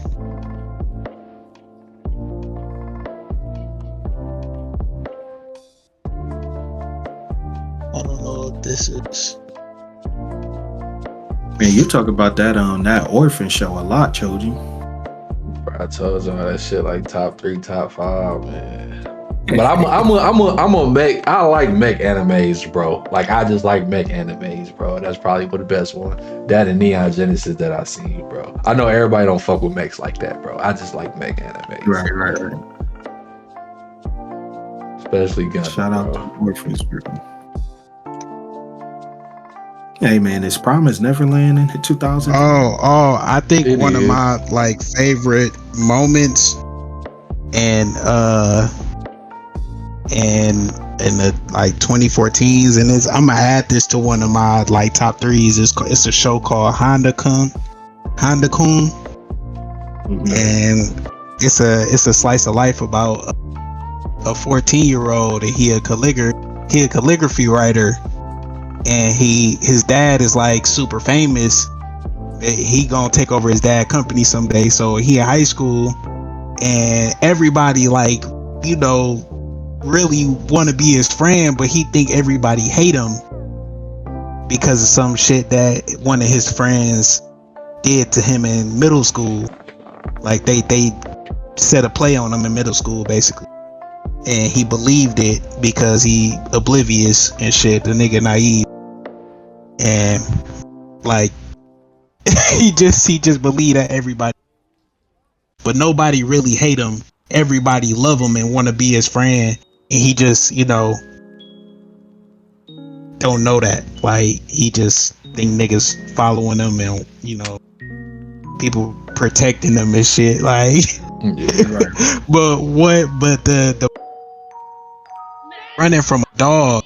I don't know if this is. Man, you talk about that orphan show a lot, Choji. Bro, I told y'all that shit like top 3, top 5, man. But I'm a mech. I like mech animes, bro. Like I just like mech animes, bro. That's probably the best one. That and Neon Genesis that I seen, bro. I know everybody don't fuck with mechs like that, bro. I just like mech animes. Right. Especially Gundam. Shout out bro. to orphans, bro. Hey man, is Promise Neverland in 2000? I think It one of is. my like favorite moments and in the like 2014s, and I'm gonna add this to one of my like top threes. It's a show called Honda Kun, and it's a slice of life about a 14-year-old, and he a calligraphy writer, and his dad is like super famous. He gonna take over his dad company someday, so he in high school, and everybody like, you know, really want to be his friend, but he think everybody hate him because of some shit that one of his friends did to him in middle school. Like they set a play on him in middle school basically, and he believed it because he oblivious and shit, the nigga naive, and like he just believed that everybody, but nobody really hate him. Everybody love him and want to be his friend, and he just, you know, don't know that. Like he just think niggas following him, and you know, people protecting them and shit. Like, Yeah. Right. but the running from a dog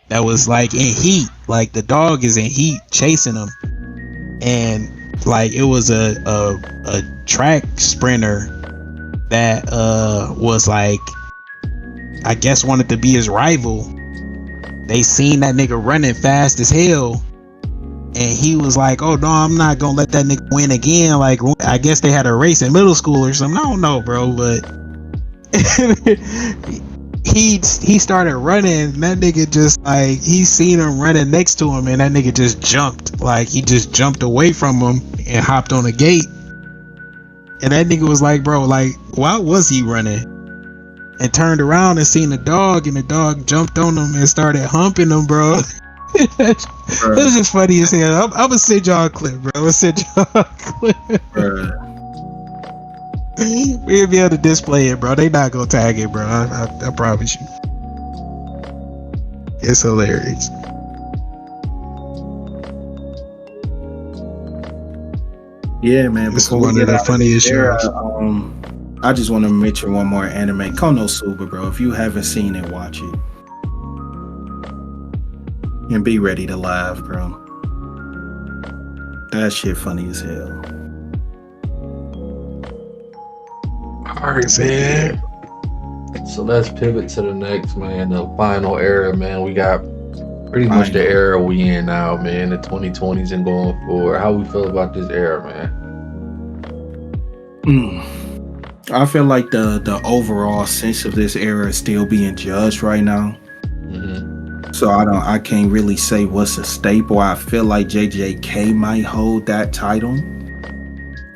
that was like in heat, like the dog is in heat chasing him, and like it was a track sprinter that was like, I guess wanted to be his rival. They seen that nigga running fast as hell, and he was like, oh no, I'm not gonna let that nigga win again. Like I guess they had a race in middle school or something, I don't know, bro, but he started running, and that nigga just like, he seen him running next to him, and that nigga just jumped, like he just jumped away from him and hopped on a gate. And that nigga was like, bro, like why was he running? And turned around and seen the dog, and the dog jumped on him and started humping him, bro. It was just funny as hell. I'm gonna send y'all a clip, bro. I'm gonna send y'all a clip. We'll be able to display it, bro. They not gonna tag it, bro. I promise you. It's hilarious. Yeah, man. This is Before we one get of the out of funniest here, shows. I just want to mention one more anime, Konosuba, bro. If you haven't seen it, watch it. And be ready to laugh, bro. That shit funny as hell. All right, man. So let's pivot to the next, man. The final era, man. We got pretty much the era we in now, man. The 2020s and going forward. How we feel about this era, man? I feel like the overall sense of this era is still being judged right now. So I can't really say what's a staple. I feel like JJK might hold that title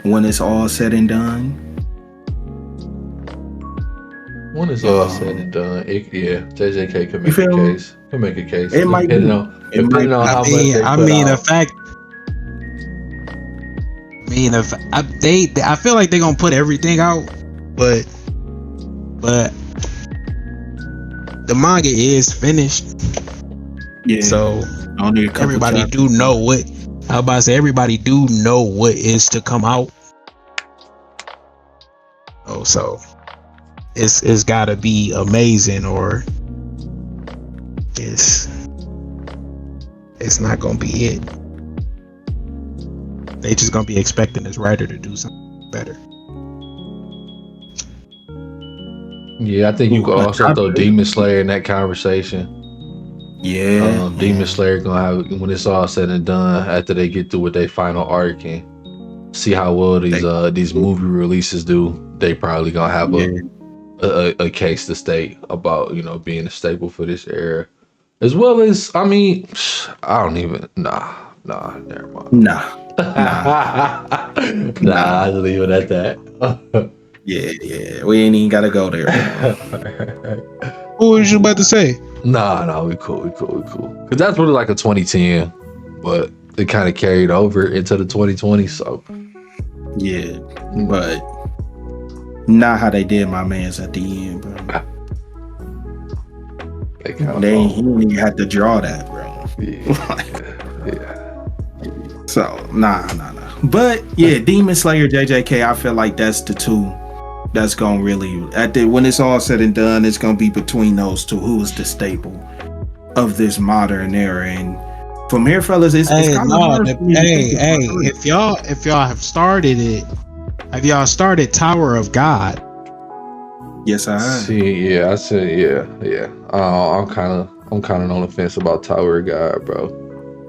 when it's all said and done. When it's all said and done, JJK can You make a feel me? case. Can make a case. It might be. Depending on how much they I put mean, out. I feel like they're gonna put everything out, but the manga is finished. Yeah. So Only a couple everybody chapters. do know what. I was about to say everybody do know what is to come out. Oh, so it's gotta be amazing, or it's not gonna be it. They just gonna be expecting this writer to do something better. Yeah, I think you could also throw Demon Slayer in that conversation. Yeah. Demon Slayer gonna have, when it's all said and done, after they get through with their final arc and see how well these movie releases do, they probably gonna have a case to state about, you know, being a staple for this era. As well as, I mean, I don't even never mind. Nah. I'll leave it at that. Yeah. We ain't even gotta go there. What was you about to say? Nah, we cool. Cause that's really like a 2010, but it kind of carried over into the 2020s. So Yeah, but not how they did my man's at the end, bro. they kind of He didn't even have to draw that, bro. Yeah. So nah. But yeah, Demon Slayer, JJK, I feel like that's the two that's gonna really when it's all said and done, it's gonna be between those two. Who is the staple of this modern era? And from here, fellas, it's kind of hard for me to think about it. if y'all have started it, have y'all started Tower of God? Yes, I have. See, yeah, I said, yeah. I'm kind of on the fence about Tower of God, bro.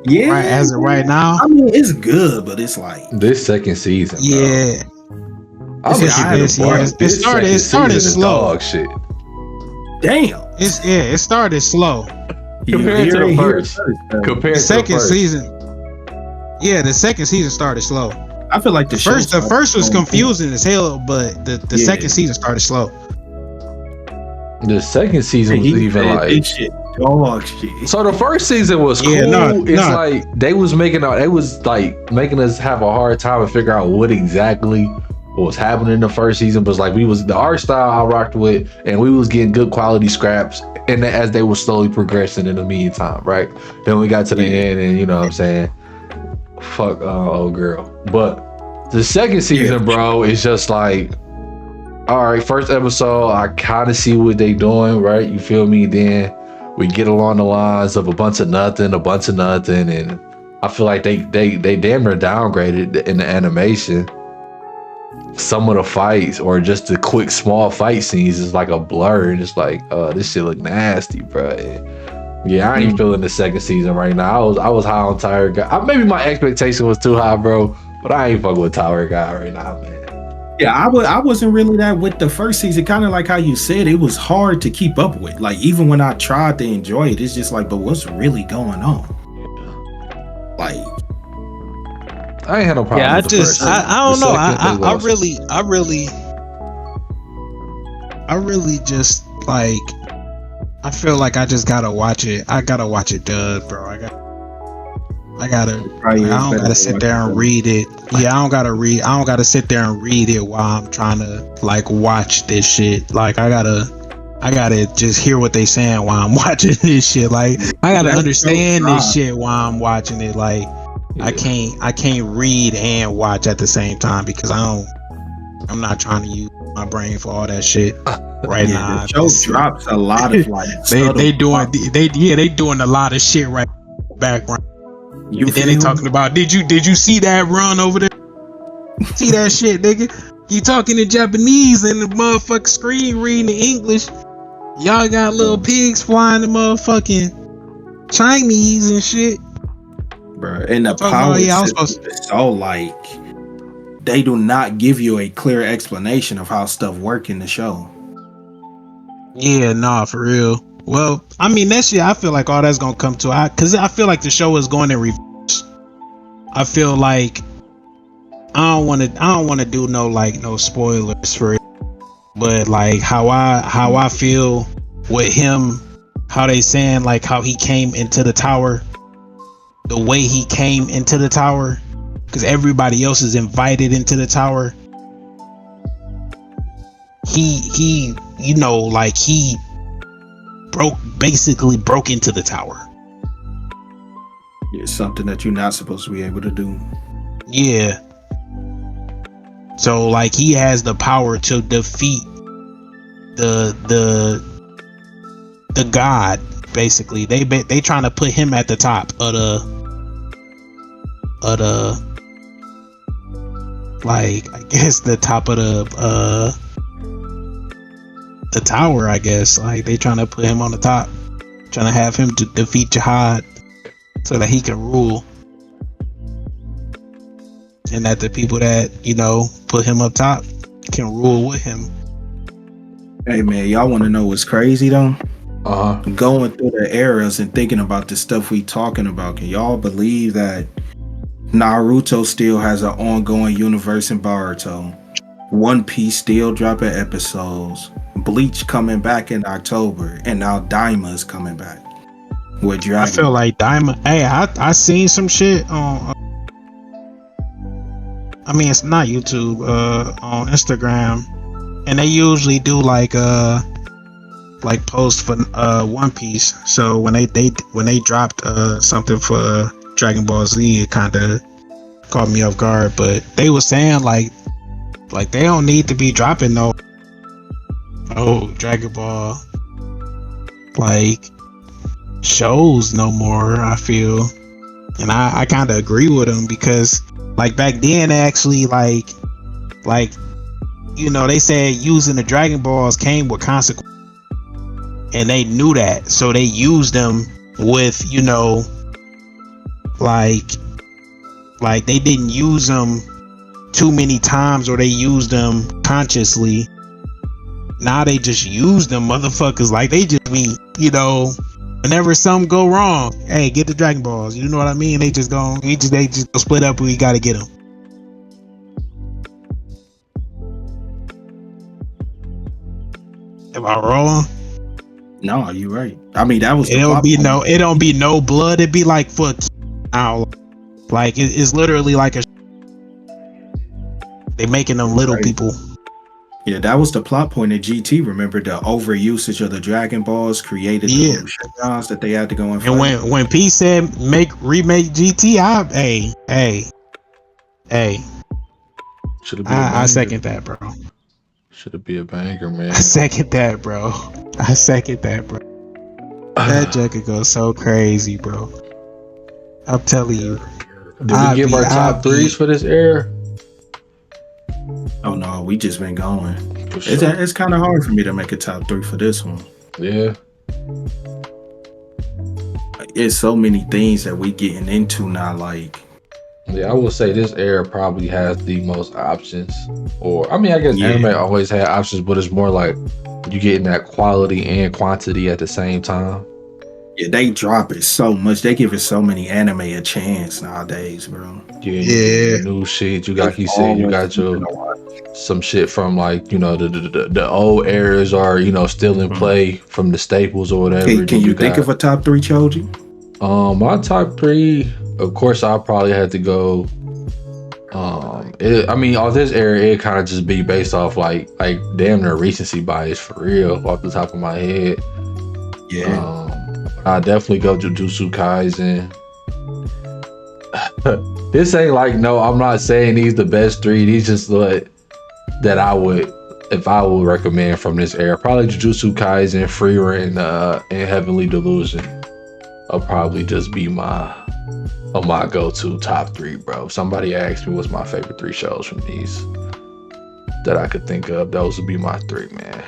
Yeah, Right, as of right now. I mean, it's good, but it's like This second season, bro. Yeah. I'm gonna keep it a buck. It This started second season is slow. dog shit. damn. It started slow. Compared to the first. The second season. Yeah, the second season started slow. I feel like the first was confusing as hell, but the second season started slow. The second season was even like this shit, dog shit. So the first season was cool. Like they was making us have a hard time to figure out what exactly was happening in the first season. But like the art style I rocked with, and we was getting good quality scraps, and as they were slowly progressing in the meantime, right? Then we got to the end, and you know what I'm saying, fuck old girl. But the second season, bro, is just like, all right, first episode, I kind of see what they doing, right? You feel me? Then we get along the lines of a bunch of nothing, and I feel like they damn near downgraded in the animation. Some of the fights, or just the quick small fight scenes, is like a blur, and it's like, this shit look nasty, bro. Yeah, I ain't feeling the second season right now. I was high on Tower Guy. Maybe my expectation was too high, bro, but I ain't fucking with Tower Guy right now, man. Yeah, I wasn't really that with the first season. Kind of like how you said, it was hard to keep up with. Like, even when I tried to enjoy it, it's just like, but what's really going on? Like, I ain't had no problem. Yeah, with the first season. I don't know. I really just like, I feel like I just gotta watch it. I gotta watch it dubbed, bro. I don't gotta sit there and read it. Yeah, I don't gotta sit there and read it while I'm trying to like watch this shit. Like I gotta just hear what they saying while I'm watching this shit. Like I gotta understand this shit while I'm watching it. Like I can't read and watch at the same time, because I'm not trying to use my brain for all that shit right now. The show drops a lot of like they doing a lot of shit right background. And then they talking about, did you see that run over there? See that shit, nigga? You talking in Japanese and the motherfucking screen reading in English. Y'all got little pigs flying the motherfucking Chinese and shit. Bro, and the power is so like they do not give you a clear explanation of how stuff work in the show. Yeah, nah, for real. Well, I mean, that shit, I feel like all that's gonna come to, because I feel like the show is going in reverse. I feel like I don't want to do no spoilers for it, but like how I feel with him, how they saying like how he came into the tower, the way he came into the tower, because everybody else is invited into the tower. He you know, like he basically broke into the tower. It's something that you're not supposed to be able to do. Yeah. So like he has the power to defeat the god. Basically, they trying to put him at the top of the like, I guess the top of the tower. I guess like they trying to put him on the top, trying to have him to defeat Jihad so that he can rule, and that the people that, you know, put him up top can rule with him. Hey man, y'all want to know what's crazy though? Uh-huh. Going through the eras and thinking about the stuff we talking about, can y'all believe that Naruto still has an ongoing universe in Boruto? One Piece still dropping episodes. Bleach coming back in October, and now Daima is coming back with Dragon. I feel like Diamond. Hey, I seen some shit on. I mean, it's not YouTube. On Instagram, and they usually do like post for One Piece. So when they dropped something for Dragon Ball Z, it kind of caught me off guard. But they were saying like they don't need to be dropping no Dragon Ball like shows no more, I feel. And I kind of agree with them, because like back then actually like you know, they said using the Dragon Balls came with consequences, and they knew that, so they used them with, you know, like they didn't use them too many times, or they used them consciously. Now they just use them motherfuckers like they just be, you know, whenever something go wrong, hey, get the Dragon Balls, you know what I mean? They just go split up, we gotta get them. Am I wrong? No, you're right. I mean, that was It don't be no blood. It'd be like for now, like it's literally like they making them little people. Yeah, that was the plot point of GT. Remember, the overusage of the Dragon Balls created the shutdowns that they had to go and fight. And when P said remake GT, I second that, bro. Should be a banger, man. I second that, bro. That Joker goes so crazy, bro. I'm telling you. Did we give our top threes for this era? Oh no, we just been going. Sure. It's kind of hard for me to make a top three for this one. Yeah. It's so many things that we getting into now. Like, yeah, I will say this era probably has the most options. Or I mean, I guess anime always had options, but it's more like you getting that quality and quantity at the same time. Yeah, they drop it so much. They give it so many anime a chance nowadays, bro. Yeah. New shit. You got, he said, you got your some shit from like, you know, the old eras are, you know, still in play from the staples or whatever. Can you think of a top three, Choji? My top three, of course, I'll probably have to go. I mean, on this era, it kind of just be based off like damn near recency bias for real, off the top of my head. Yeah. I definitely go Jujutsu Kaisen. This ain't like, no, I'm not saying these the best three. These just what that I would, if I would recommend from this era. Probably Jujutsu Kaisen, Freer, and Heavenly Delusion. I'll probably just be my go-to top three, bro. If somebody asked me what's my favorite three shows from these that I could think of, those would be my three, man.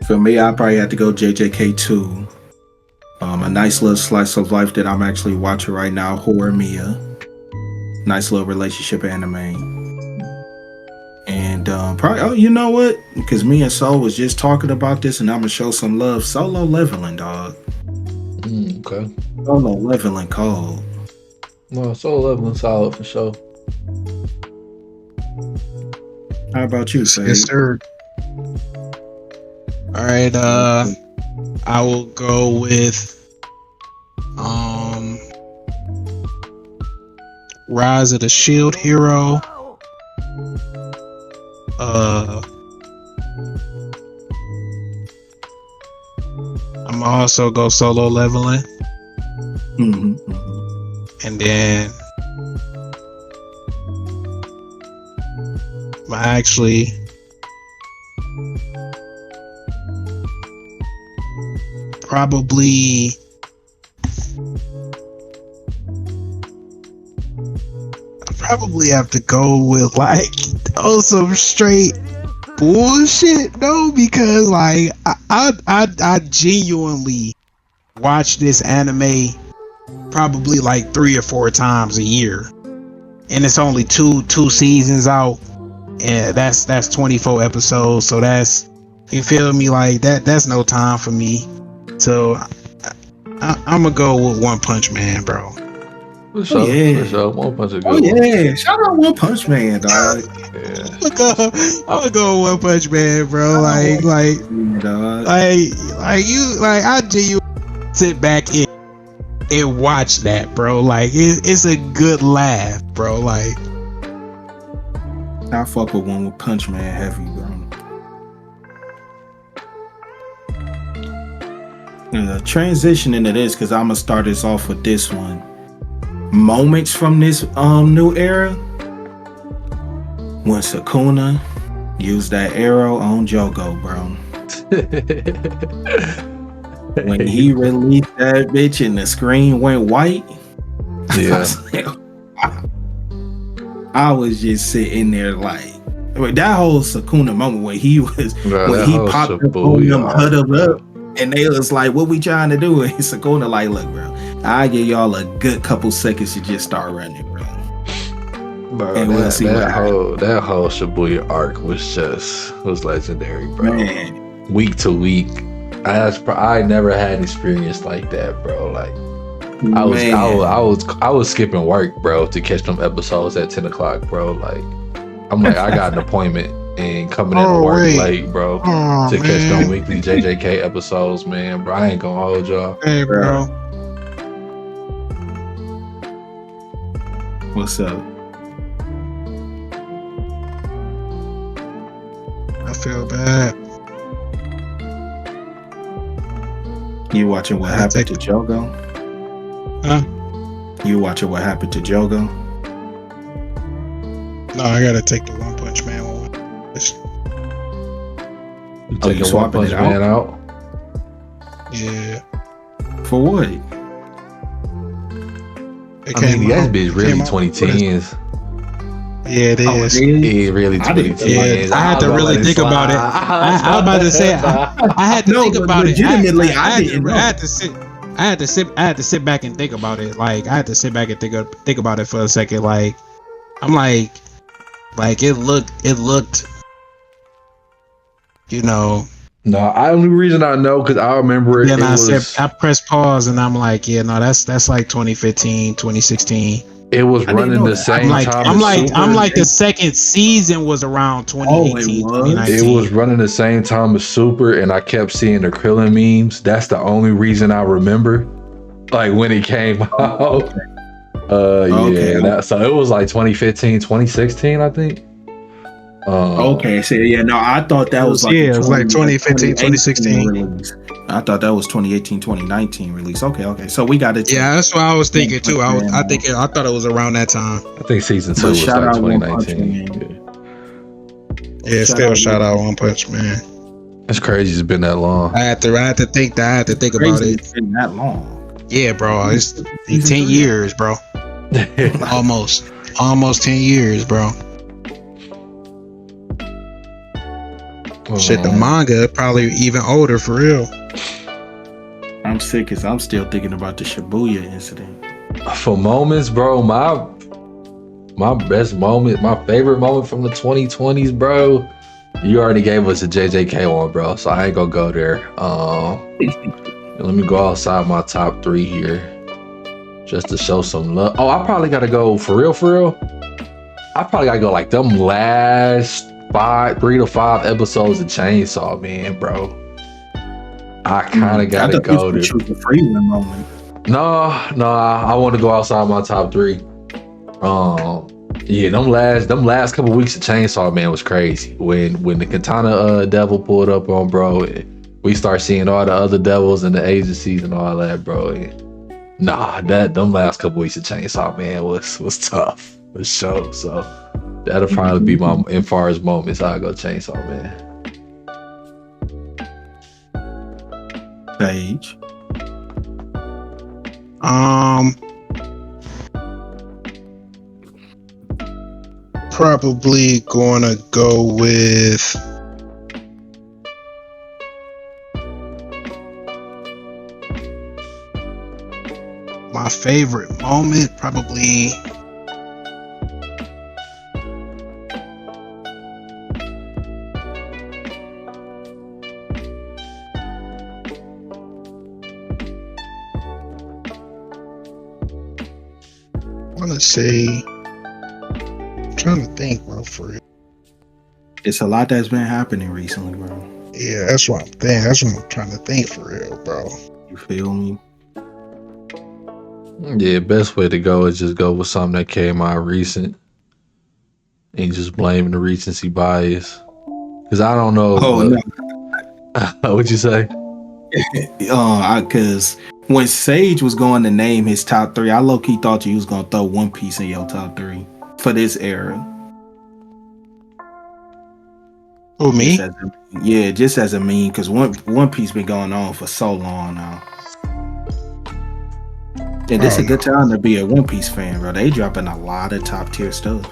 For me, I probably have to go JJK2. A nice little slice of life that I'm actually watching right now, Horror Mia. Nice little relationship anime. And probably, oh, you know what? Because me and Soul was just talking about this, and I'm gonna show some love. Solo Leveling, dog. Okay. Solo Leveling cold. No, Solo Leveling solid for sure. How about you, Faye? Yes, sir. All right. I will go with Rise of the Shield Hero. I'm also go Solo Leveling, and then I actually probably have to go with like some straight bullshit though, because like I genuinely watch this anime probably like 3 or 4 times a year, and it's only two seasons out, and that's 24 episodes, so that's, you feel me, like that's no time for me. So I'm gonna go with One Punch Man, bro. For sure, yeah. for sure. One Punch a good Oh one. yeah, shout out One Punch Man, dog. Yeah. I'm gonna go with One Punch Man, bro. Like Dog. I genuinely sit back and watch that, bro. Like it's a good laugh, bro. Like I fuck with One Punch Man heavy, bro. Transition into this, because I'm gonna start this off with this one. Moments from this new era, when Sukuna used that arrow on Jogo, bro. When he released that bitch and the screen went white, Yeah. I was just sitting there like, that whole Sukuna moment when he was, Bro, when that he whole popped up Shibuya on them, arc, huddled bro. up, and they was like, what we trying to do? And Sukuna like, look, bro, I give y'all a good couple seconds to just start running, bro. Bro, And we'll see what that whole Shibuya arc was legendary, bro. Man, Week to week, I never had an experience like that, bro. Like I was skipping work, bro, to catch them episodes at 10 o'clock, bro. Like I'm like, I got an appointment and coming into work late, bro, to catch them weekly JJK episodes, man. Bro, I ain't gonna hold y'all. Hey, bro. What's up? I feel bad. You watching what happened to Jogo? Huh? You watching what happened to Jogo? No, I gotta take the One Punch Man one. You Oh, you taking One swapping Punch it Man out? Yeah. For what? I mean, that bitch really 2010s. Yeah, it is. It really I didn't- 2010s. I had to really think about it. I was about to say I had to think about it. Legitimately, I didn't know. had to sit back and think about it. Like I had to sit back and think about it for a second. Like I'm like it looked, you know. No, only reason I know because I remember it. Then I I pressed pause and I'm like, yeah, no, that's like 2015, 2016. It was I didn't running know the that. same time. I'm like the second season was around 2018, was? 2019. It was running the same time as Super, and I kept seeing the Krillin memes. That's the only reason I remember. Like when it came out. Yeah. So it was like 2015, 2016, I think. Okay, so yeah, no, I thought that was like it was like 2015, 2016. release. I thought that was 2018, 2019 release. Okay. So we got it. Yeah, that's what I was thinking too. I thought it was around that time. I think season 2 But was shout like out One Punch 2019. Man. Yeah, still shout out One Punch Man. It's crazy it's been that long. I had to think about Crazy it. it's been that long. Yeah, bro, it's 10 years, bro. Almost 10 years, bro. Shit, the manga probably even older for real. I'm sick because I'm still thinking about the Shibuya incident. For moments, bro, my best moment, my favorite moment from the 2020s, bro. You already gave us a JJK one, bro, so I ain't gonna go there. Let me go outside my top 3 here, just to show some love. Oh, I probably gotta go for real, for real. I probably gotta go like them last 3 to 5 episodes of Chainsaw Man, bro. I kind of I gotta thought you was go gonna to. choose a Freeland moment. No, I want to go outside my top 3. Yeah, them last couple weeks of Chainsaw Man was crazy. When the Katana devil pulled up on bro, we start seeing all the other devils and the agencies and all that, bro. Them last couple weeks of Chainsaw Man was tough for sure. So that'll probably be my in far as moments. I'll go Chainsaw Man. Sage. Probably gonna go with my favorite moment. Probably I want to say. Trying to think, bro, for real. It's a lot that's been happening recently, bro. Yeah, that's what I'm thinking. That's what I'm trying to think for real, bro. You feel me? Yeah, best way to go is just go with something that came out recent and just blaming the recency bias. Because I don't know. Oh no. What'd you say? Because when Sage was going to name his top 3, I low key thought you was gonna throw One Piece in your top 3 for this era. Who, me? Just as a meme, because One Piece been going on for so long now. And this is a good time to be a One Piece fan, bro. They dropping a lot of top tier stuff.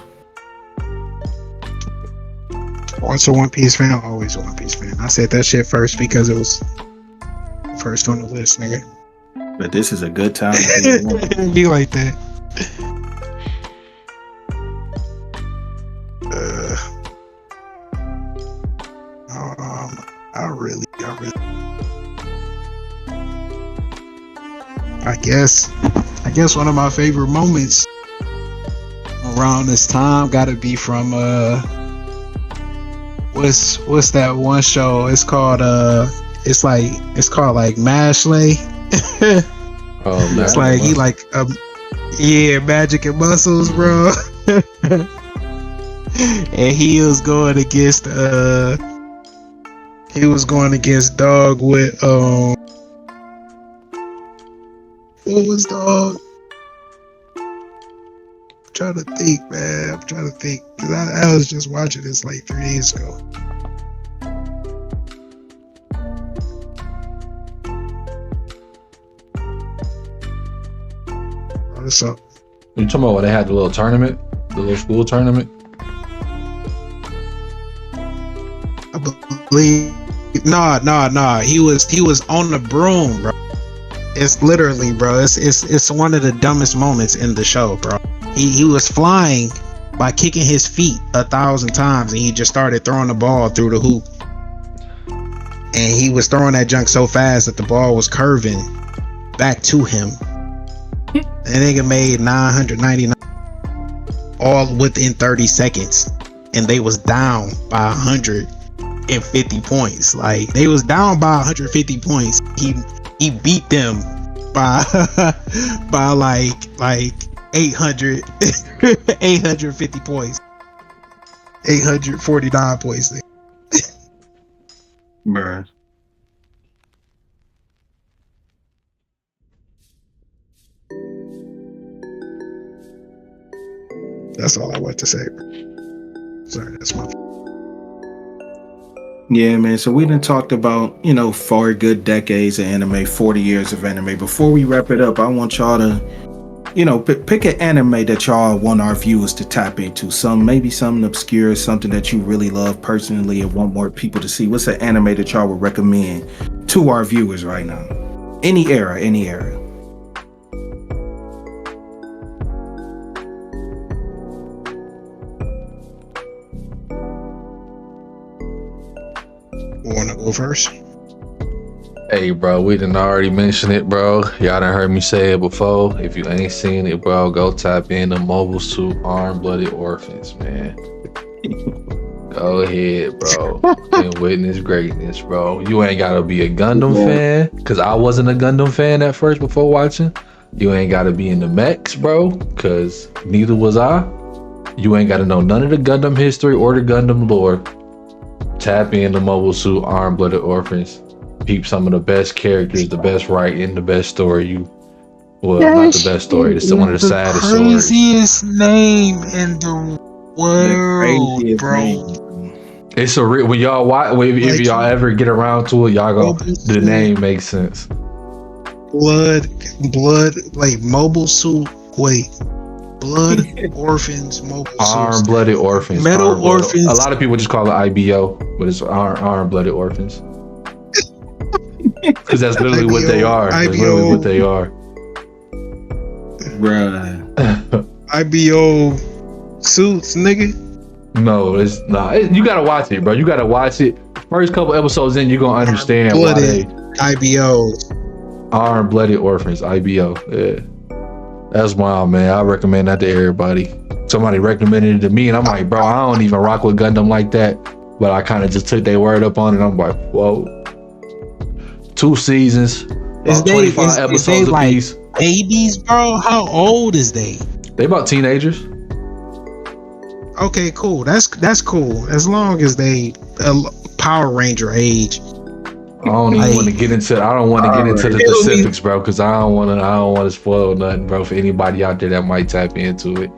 Once a One Piece fan, always a One Piece fan. I said that shit first because it was first on the list, nigga. But this is a good time to be Be like that. I guess one of my favorite moments around this time gotta be from what's that one show? It's called it's called like Mashley. It's like he like Magic and Muscles, bro. And he was going against Dog with what was Dog? I'm trying to think, man. I'm trying to think. Cause I was just watching this like 3 days ago. What's up? You talking about when they had the little tournament? The little school tournament? I believe. Nah. He was on the broom, bro. It's literally, bro. It's one of the dumbest moments in the show, bro. He was flying by kicking his feet 1,000 times, and he just started throwing the ball through the hoop. And he was throwing that junk so fast that the ball was curving back to him. And nigga made 999 all within 30 seconds, and they was down by 150 points. Like, they was down by 150 points. He beat them by by like 800 850 points. 849 points. Bruh. That's all I want to say. Sorry, that's my. Yeah, man. So we done talked about, 4 good decades of anime, 40 years of anime. Before we wrap it up, I want y'all to, pick an anime that y'all want our viewers to tap into. Maybe something obscure, something that you really love personally and want more people to see. What's an anime that y'all would recommend to our viewers right now? Any era. Go first. Hey, bro, we done already mentioned it, bro. Y'all done heard me say it before. If you ain't seen it, bro, go tap in the Mobile Suit Arm-Blooded Orphans, man. Go ahead, bro, and witness greatness, bro. You ain't gotta be a Gundam fan, cause I wasn't a Gundam fan at first before watching. You ain't gotta be in the mechs, bro, cause neither was I. You ain't gotta know none of the Gundam history or the Gundam lore. Tap in the Mobile Suit Arm-Blooded Orphans. Peep some of the best characters, the best writing, the best story. Not the best story. It's one of the saddest stories. Craziest name in the world, craziest bro. name. It's when y'all watch, if y'all ever get around to it, y'all go. The name makes sense. Blood, like Mobile Suit. Wait, Blood Orphans, Mobile Suit. Arm-Blooded Orphans. Metal Orphans. A lot of people just call it IBO, but it's Arm-Blooded Orphans. Because that's literally IBO, what they are. That's literally what they are. Bruh. IBO suits, nigga. No, it's not. You gotta watch it, bro. You gotta watch it. First couple episodes in, you're gonna understand why they IBO. Arm-Blooded Orphans, IBO. Yeah. That's wild, man. I recommend that to everybody. Somebody recommended it to me, and I'm like, bro, I don't even rock with Gundam like that. But I kind of just took their word up on it. I'm like, whoa. 2 seasons, about 25 episodes like apiece. Babies, bro. How old is they? They about teenagers. Okay, cool. That's cool. As long as they Power Ranger age. I don't even want to get into. I don't want to get into the specifics, bro, because I don't want to spoil nothing, bro, for anybody out there that might tap into it.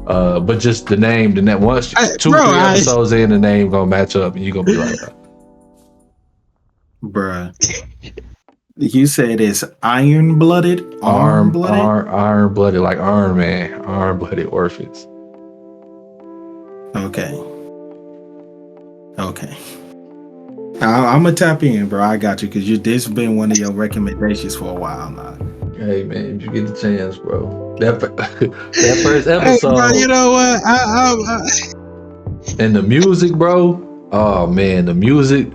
But just the name, once 2-3 episodes in, the name gonna match up, and you gonna be like, bruh. You said it's iron-blooded, arm-blooded, iron-blooded, like Iron Man, Arm-Blooded Orphans. Okay. I'm gonna tap in, bro. I got you, because this has been one of your recommendations for a while now. Hey, man, if you get the chance, bro. That first episode. Hey, bro, you know what? And the music, bro. Oh man, the music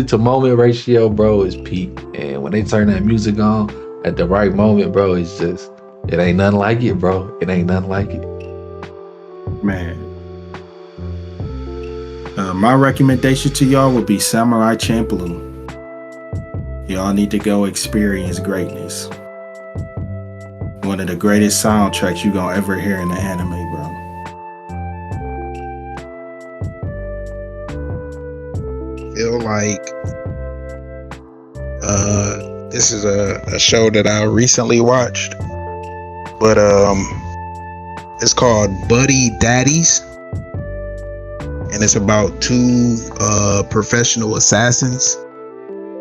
to moment ratio, bro, is peak. And when they turn that music on at the right moment, bro, it's just, it ain't nothing like it, bro. It ain't nothing like it. Man. My recommendation to y'all would be Samurai Champloo. Y'all need to go experience greatness. One of the greatest soundtracks you gonna ever hear in the anime, bro. Feel like this is a show that I recently watched, but it's called Buddy Daddies, and it's about 2 professional assassins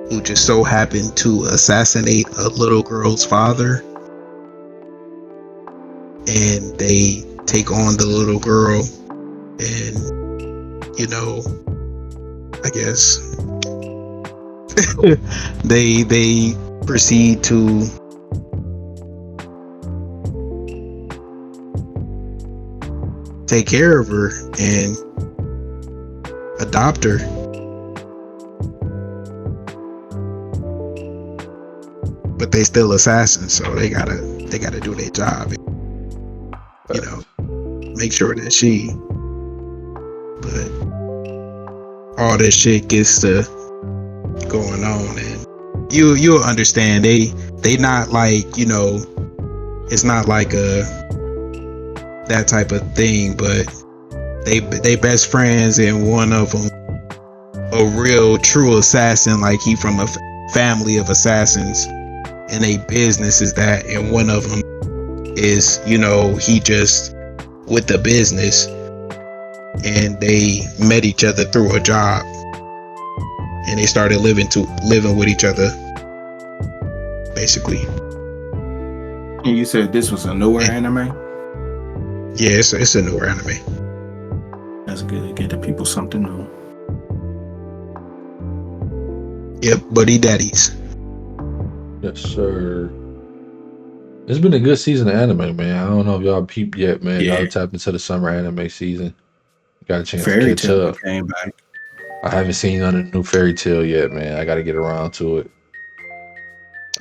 who just so happen to assassinate a little girl's father, and they take on the little girl, and I guess they proceed to take care of her and adopt her. But they still assassins, so they gotta do their job. Make sure that but all this shit gets to going on, and you'll understand they not like, it's not like that type of thing, but they best friends, and one of them a real true assassin, like he from a family of assassins, and a business is that, and one of them is he just with the business, and they met each other through a job, and they started living with each other, basically. And you said this was a newer anime? Yeah, it's a newer anime. That's good to get the people something new. Yep, Buddy Daddies. Yes, sir. It's been a good season of anime, man. I don't know if y'all peeped yet, man. Yeah. Y'all tapped into the summer anime season. Got a chance Fairy to catch Tail up. came back. I haven't seen none of the new Fairy Tale yet, man. I got to get around to it.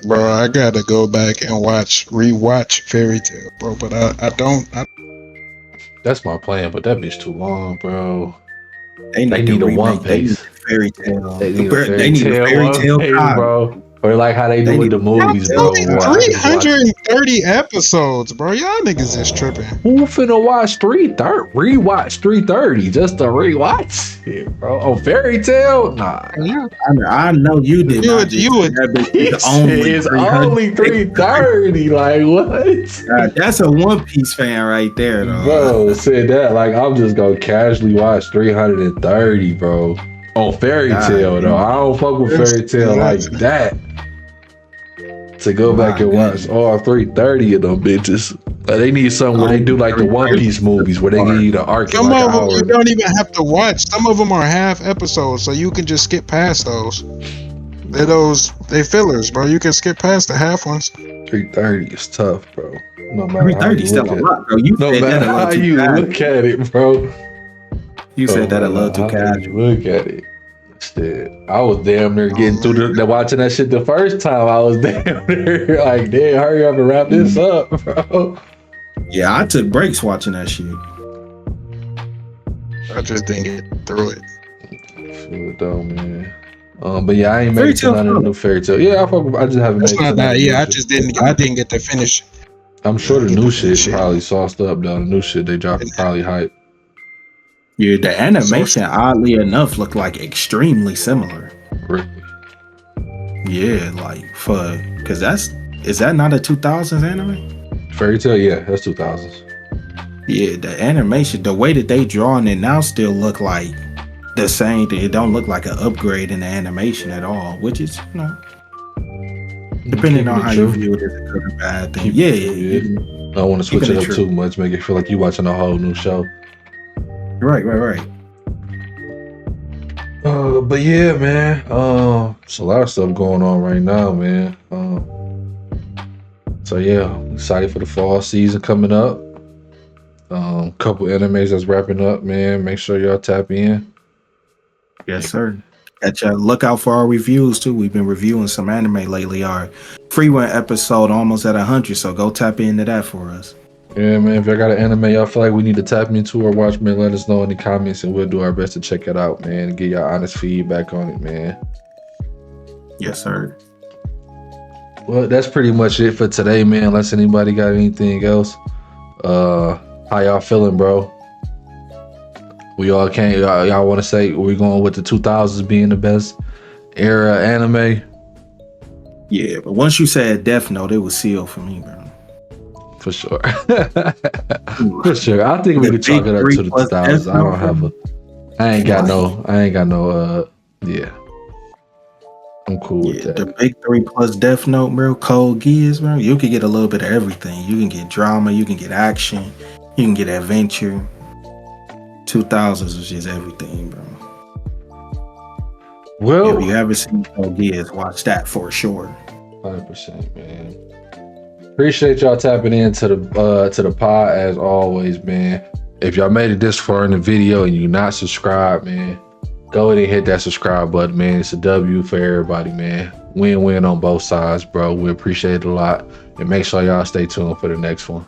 Bro, I gotta go back and rewatch Fairy Tale, bro. But I don't. That's my plan, but that bitch too long, bro. They They need need to a One remake. They need Piece. a fairy tale. They need a They Fairy need a Tale fairy One tale Piece, Cosby. bro. Or like how they They do with need the movies, I'm bro. telling you, Where I can just watch. 330 episodes, bro. Y'all niggas is tripping. Who finna watch 330? Rewatch 330 just to rewatch it, bro. Oh, Fairy Tale? Nah. Yeah. I know you did not just say would. that bitch He is said only it's 300. only 330. Like what? That's a One Piece fan right there, though. Bro, said that like I'm just gonna casually watch 330, bro. On Fairy God, Tale though. I don't fuck with Fairy Tale like that. To go back and watch all 330 of them bitches. Like, they need something where they do like the One Piece movies where they give you the arc in Some like of an them you hour. don't even have to watch. Some of them are half episodes, so you can just skip past those. They fillers, bro. You can skip past the half ones. 330 is tough, bro. No matter how 330 you still look a at it. lot, bro. You No said that matter a little how too you casual. look at it, bro. You said that a No little matter too how you casual. look at it. Shit. I was damn near getting through watching that shit the first time. I was damn near like, damn, hurry up and wrap this up, bro. Yeah, I took breaks watching that shit. I just didn't get through it. Feel it though, man. But yeah, I ain't Fairy made it to Tale none of the new Fairy Tale. Yeah, I just haven't That's made it to not none of that. the Yeah, new I shit. just didn't. I didn't get to finish. I'm sure the Get new to finish shit it. probably sauced up though. The new shit they dropping probably hype. Yeah, the animation, oddly enough, looked like extremely similar. Really. Yeah, like because is that not a 2000s anime? Fairy Tale, yeah, that's 2000s. Yeah, the animation, the way that they drawing it now still look like the same. It don't look like an upgrade in the animation at all, which is, depending on how you view it, is a good or bad thing. Yeah. I don't want to switch it up too much, make it feel like you watching a whole new show. Right. But yeah, man. It's a lot of stuff going on right now, man. So yeah, I'm excited for the fall season coming up. Couple animes that's wrapping up, man. Make sure y'all tap in. Yes, sir. Look out for our reviews too. We've been reviewing some anime lately. Our free one episode almost at 100, so go tap into that for us. Yeah, man. If y'all got an anime y'all feel like we need to tap into or watch, man, let us know in the comments and we'll do our best to check it out, man. And get y'all honest feedback on it, man. Yes, sir. Well, that's pretty much it for today, man. Unless anybody got anything else. How y'all feeling, bro? We all can't. Y'all want to say we're going with the 2000s being the best era anime? Yeah, but once you said Death Note, it was sealed for me, bro. For sure. For sure. I think we could chalk it up to the 2000s. I don't have I ain't got no. Yeah. I'm cool with that. The big 3 plus Death Note, bro. Code Geass, bro. You can get a little bit of everything. You can get drama. You can get action. You can get adventure. 2000s was just everything, bro. Well, if you haven't seen Code Geass, watch that for sure. 100%, man. Appreciate y'all tapping into the pod as always, man. If y'all made it this far in the video and you're not subscribed, man, go ahead and hit that subscribe button, man. It's a W for everybody, man. Win-win on both sides, bro. We appreciate it a lot. And make sure y'all stay tuned for the next one.